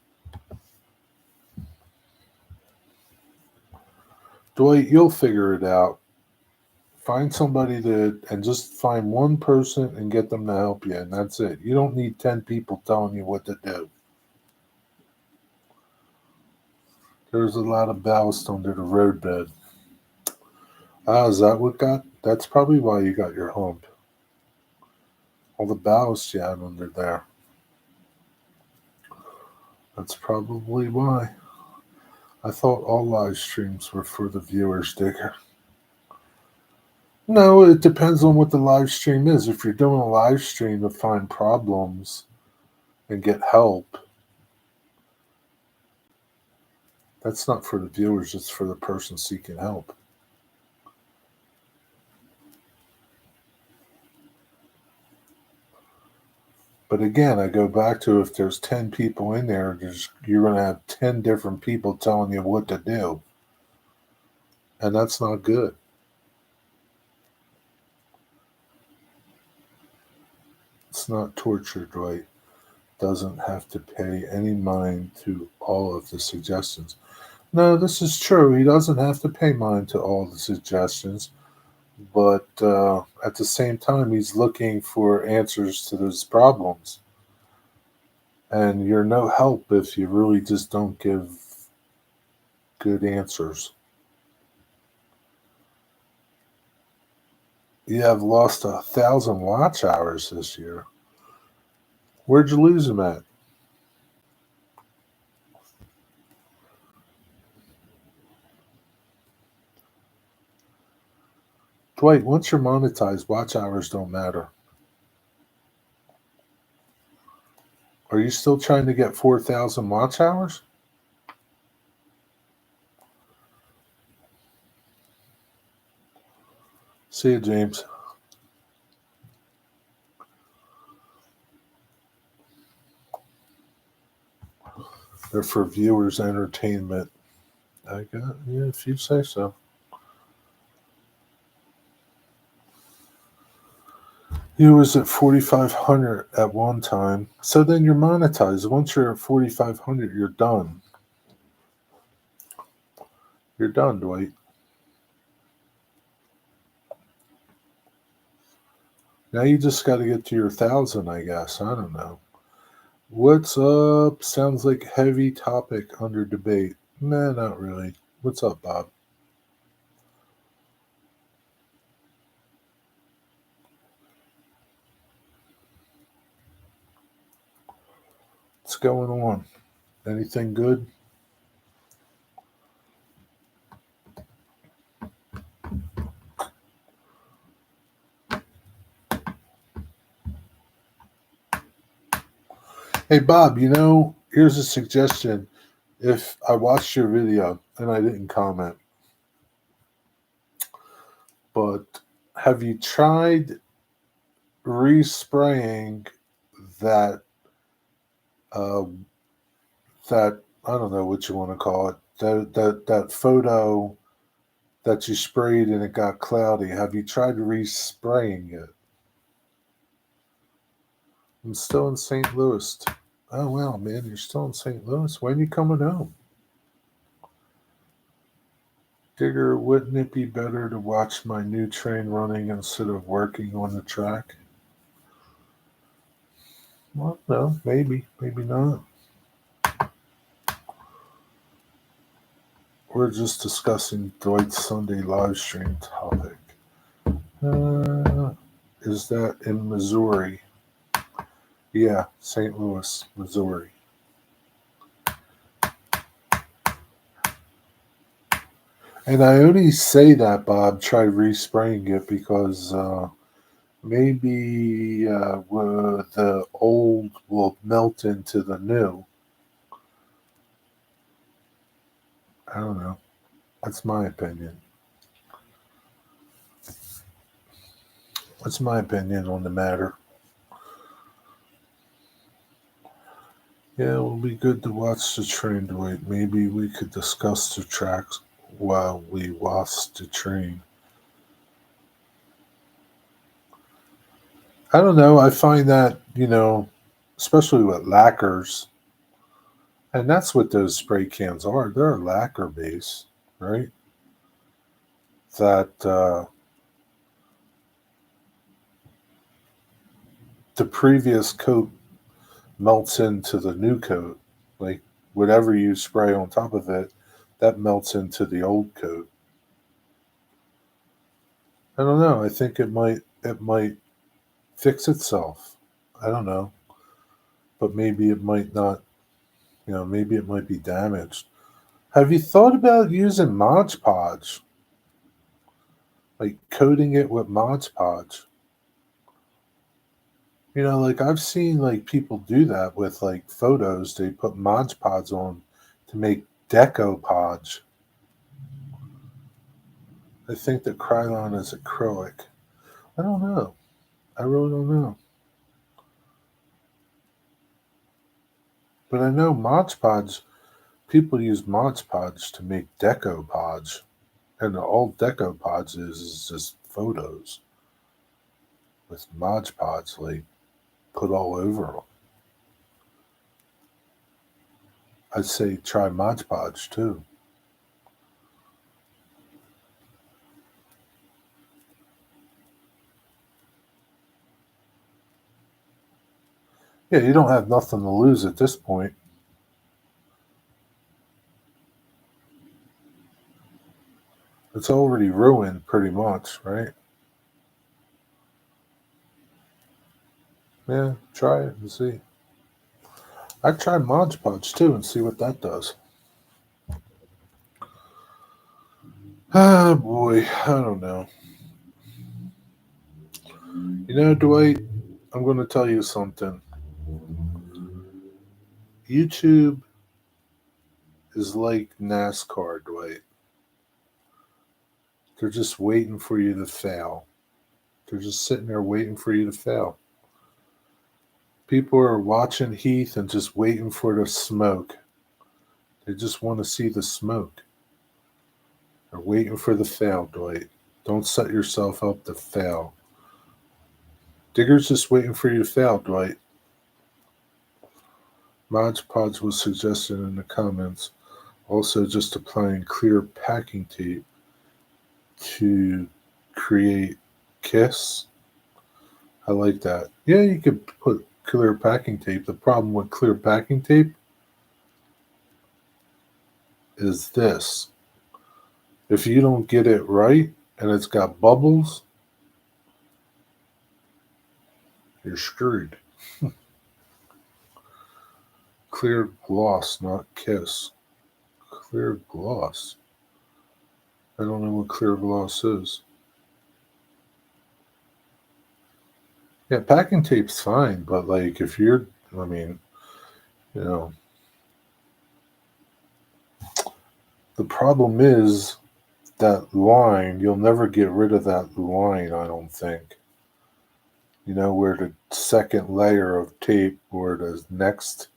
Dwight, you'll figure it out. Find somebody and just find one person and get them to help you, and that's it. You don't need 10 people telling you what to do. There's a lot of ballast under the roadbed. Ah, is that what got? That's probably why you got your hump. All the ballast you had under there. That's probably why. I thought all live streams were for the viewers, Digger. No, it depends on what the live stream is. If you're doing a live stream to find problems and get help, that's not for the viewers, it's for the person seeking help. But again, I go back to if there's 10 people in there, you're going to have 10 different people telling you what to do. And that's not good. It's not torture, Dwight. Doesn't have to pay any mind to all of the suggestions. No, this is true. He doesn't have to pay mind to all the suggestions. But at the same time, he's looking for answers to those problems. And you're no help if you really just don't give good answers. You have lost 1,000 watch hours this year. Where'd you lose them at? Dwight, once you're monetized, watch hours don't matter. Are you still trying to get 4,000 watch hours? See you, James. They're for viewers' entertainment. Yeah, if you say so. He was at 4,500 at one time. So then you're monetized. Once you're at 4,500, you're done. You're done, Dwight. Now you just got to get to your 1,000, I guess. I don't know. What's up? Sounds like heavy topic under debate. Nah, not really. What's up, Bob? What's going on? Anything good? Hey, Bob, here's a suggestion. If I watched your video and I didn't comment, but have you tried respraying that, uh, that, I don't know what you want to call it, that photo that you sprayed and it got cloudy? Have you tried respraying it? I'm still in St. Louis. Oh, well, man, you're still in St. Louis? When are you coming home? Digger, wouldn't it be better to watch my new train running instead of working on the track? Well, no, maybe not. We're just discussing Dwight's Sunday live stream topic. Is that in Missouri? Yeah, St. Louis, Missouri. And I only say that, Bob, try respraying it because maybe the old will melt into the new. I don't know. That's my opinion. That's my opinion on the matter. Yeah, it will be good to watch the train, Dwight. Maybe we could discuss the tracks while we watch the train. I don't know. I find that, especially with lacquers. And that's what those spray cans are. They're a lacquer base, right? That the previous coat melts into the new coat. Like whatever you spray on top of it, that melts into the old coat. I don't know. I think it might fix itself. I don't know, but maybe it might not. Maybe it might be damaged. Have you thought about using Mod Podge, like coating it with Mod Podge? Like I've seen like people do that with like photos. They put Mod Podge on to make deco podge. I think that Krylon is acrylic. I don't know. I really don't know. But I know Mod Podge, people use Mod Podge to make deco podge. And all deco podge is just photos with Mod Podge like put all over them. I'd say try Mod Podge too. Yeah, you don't have nothing to lose at this point. It's already ruined pretty much, right? Yeah, try it and see. I'd try Mod Podge too and see what that does. Ah, boy, I don't know. Dwight, I'm going to tell you something. YouTube is like NASCAR, Dwight. They're just waiting for you to fail. They're just sitting there waiting for you to fail. People are watching Heath and just waiting for the smoke. They just want to see the smoke. They're waiting for the fail, Dwight. Don't set yourself up to fail. Digger's just waiting for you to fail, Dwight. Mod Podge was suggested in the comments. Also, just applying clear packing tape to create kiss. I like that. Yeah, you could put clear packing tape. The problem with clear packing tape is this. If you don't get it right and it's got bubbles, you're screwed. Clear gloss, not kiss. Clear gloss. I don't know what clear gloss is. Yeah, packing tape's fine, but like if you're, I mean, you know, the problem is that line, you'll never get rid of that line, I don't think. Where the second layer of tape or the next,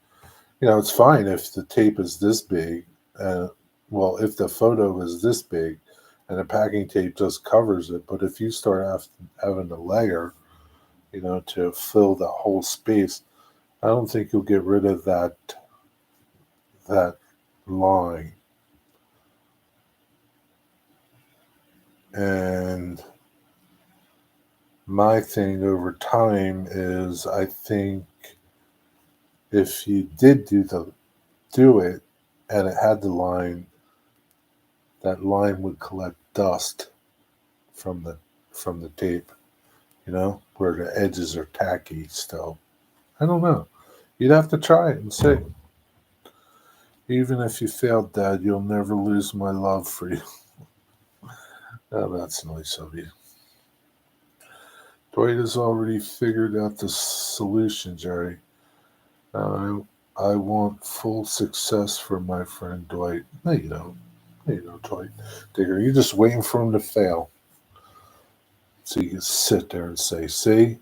it's fine if the tape is this big. Well, if the photo is this big and the packing tape just covers it, but if you start having a layer, to fill the whole space, I don't think you'll get rid of that line. And my thing over time is I think if you did do it and it had the line, that line would collect dust from the tape, where the edges are tacky still. I don't know. You'd have to try it and see. Even if you failed, Dad, you'll never lose my love for you. Oh, that's nice of you. Dwight has already figured out the solution, Jerry. I want full success for my friend Dwight. No, you don't. No, you don't, Dwight. Digger, you're just waiting for him to fail. So you can sit there and say, see?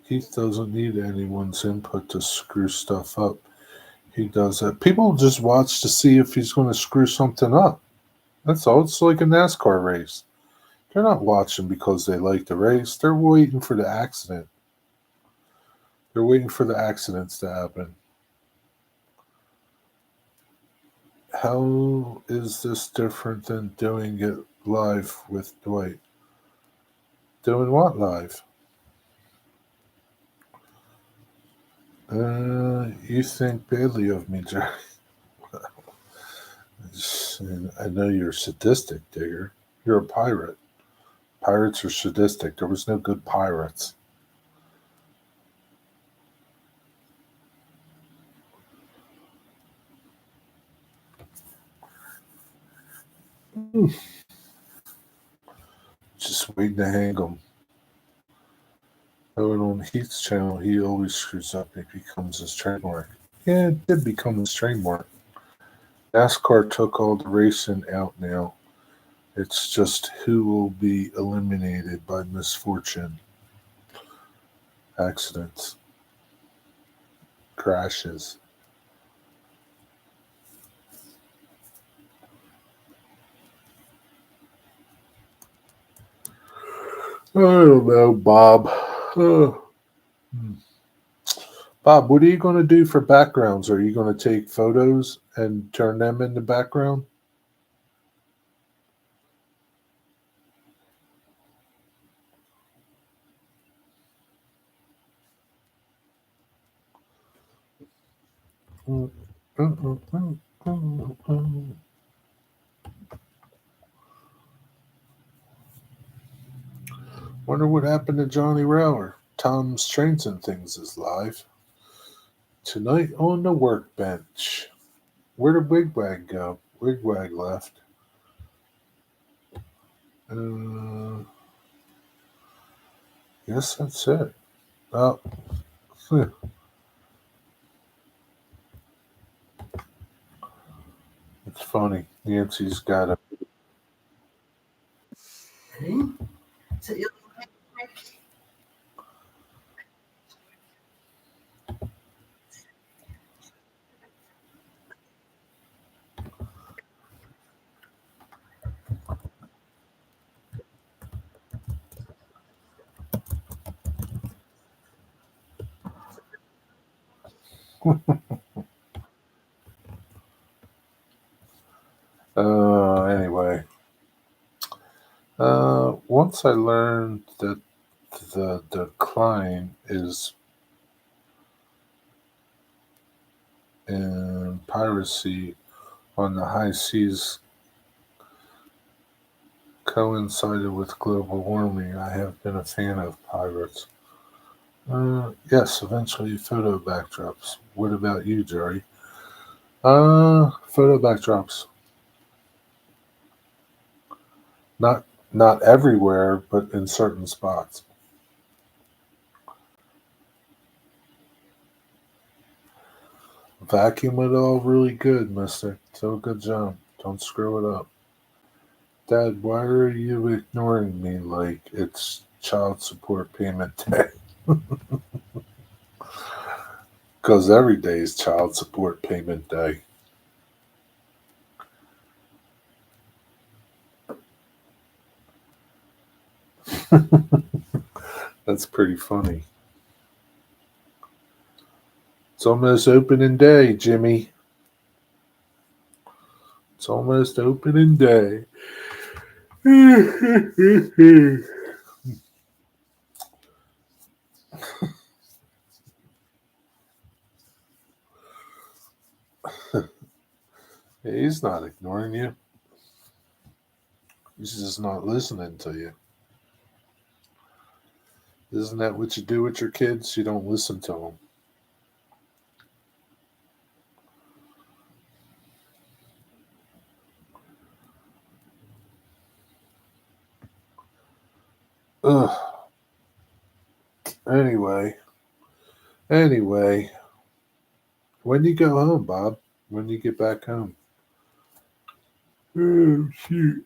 Keith doesn't need anyone's input to screw stuff up. He does that. People just watch to see if he's going to screw something up. That's all. It's like a NASCAR race. They're not watching because they like the race. They're waiting for the accident. They're waiting for the accidents to happen. How is this different than doing it live with Dwight? Doing what live? You think badly of me, Jerry. I know you're sadistic, Digger. You're a pirate. Pirates are sadistic. There was no good pirates. Just waiting to hang him. Going on Heath's channel, he always screws up. It becomes his trademark. Yeah, it did become his trademark. NASCAR took all the racing out now. It's just who will be eliminated by misfortune, accidents, crashes. I don't know, Bob. Hmm. Bob, what are you going to do for backgrounds? Are you going to take photos and turn them into background? Wonder what happened to Johnny Rower. Tom's Trains and Things is live. Tonight on the workbench. Where did Wigwag go? Wigwag left. Guess that's it. Oh, it's funny. Nancy's got a. Anyway. Once I learned that the decline is in piracy on the high seas coincided with global warming, I have been a fan of pirates. Yes, eventually photo backdrops. What about you, Jerry? Photo backdrops. Not not everywhere, but in certain spots. Vacuum it all really good, mister. Do a good job. Don't screw it up. Dad, why are you ignoring me like it's child support payment day? Because every day is child support payment day. That's pretty funny. It's almost opening day, Jimmy. It's almost opening day. He's not ignoring you. He's just not listening to you. Isn't that what you do with your kids? You don't listen to them. Ugh. Anyway. When do you go home, Bob? When do you get back home? Oh, shoot.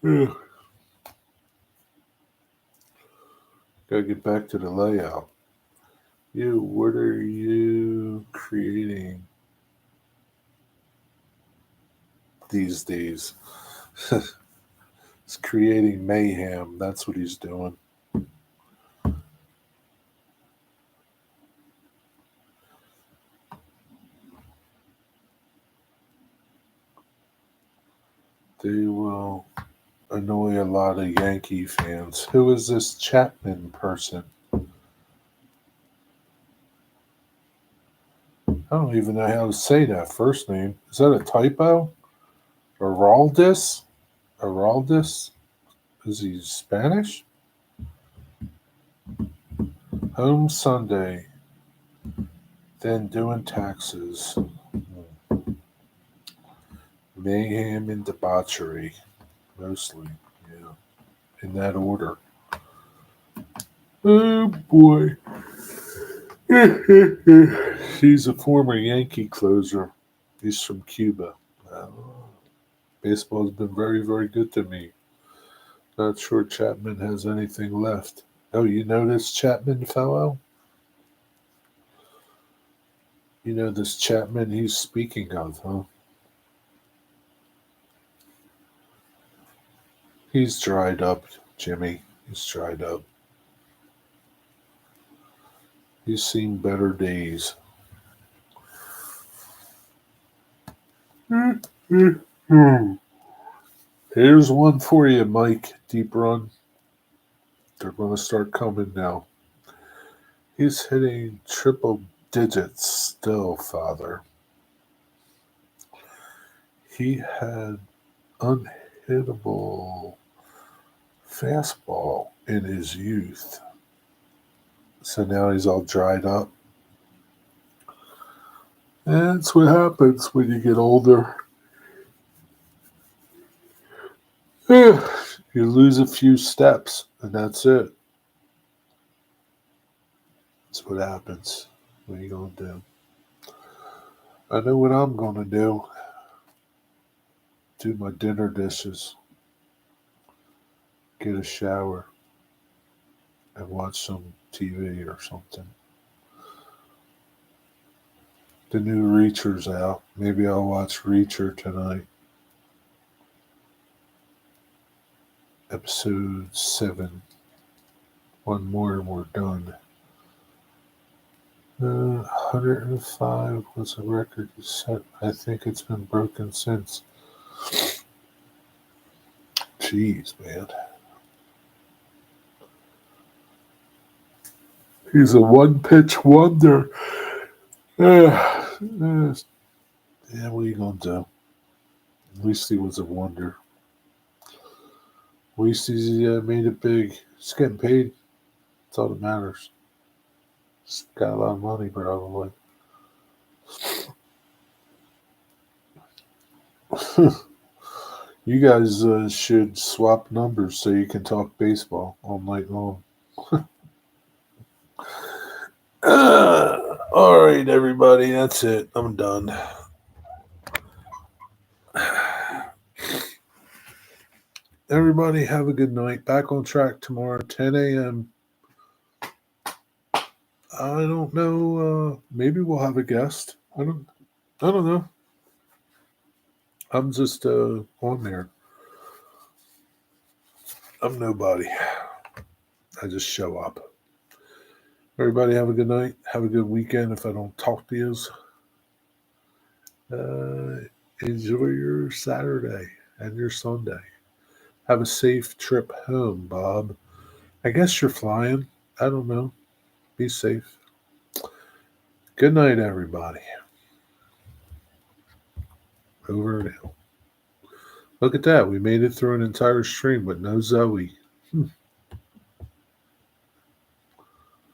Ugh. Gotta get back to the layout. You, what are you creating these days? He's creating mayhem. That's what he's doing. They will annoy a lot of Yankee fans. Who is this Chapman person? I don't even know how to say that first name. Is that a typo? Araldis? Araldis? Is he Spanish? Home Sunday. Then doing taxes. Mayhem and debauchery. Mostly, yeah. In that order. Oh boy. He's a former Yankee closer. He's from Cuba. Baseball's been very, very good to me. Not sure Chapman has anything left. Oh, you know this Chapman fellow? You know this Chapman he's speaking of, huh? He's dried up, Jimmy. He's dried up. He's seen better days. Here's one for you, Mike. Deep run. They're going to start coming now. He's hitting triple digits still, Father. He had unhittable fastball in his youth. So now he's all dried up. That's what happens when you get older. You lose a few steps, and that's it. That's what happens. What are you going to do? I know what I'm going to do. Do my dinner dishes. Get a shower. And watch some TV or something. The new Reacher's out. Maybe I'll watch Reacher tonight. Episode 7. One more and we're done. 105 was a record set. I think it's been broken since. Jeez, man. He's a one-pitch wonder. Yeah, what are you going to do? At least he was a wonder. At least he's made it big. He's getting paid. That's all that matters. He's got a lot of money, probably. You guys should swap numbers so you can talk baseball all night long. All right, everybody. That's it. I'm done. Everybody have a good night. Back on track tomorrow, 10 a.m. I don't know. Maybe we'll have a guest. I don't know. I'm just on there. I'm nobody. I just show up. Everybody have a good night. Have a good weekend if I don't talk to you. Enjoy your Saturday and your Sunday. Have a safe trip home, Bob. I guess you're flying. I don't know. Be safe. Good night, everybody. Over and out. Look at that. We made it through an entire stream with no Zoe.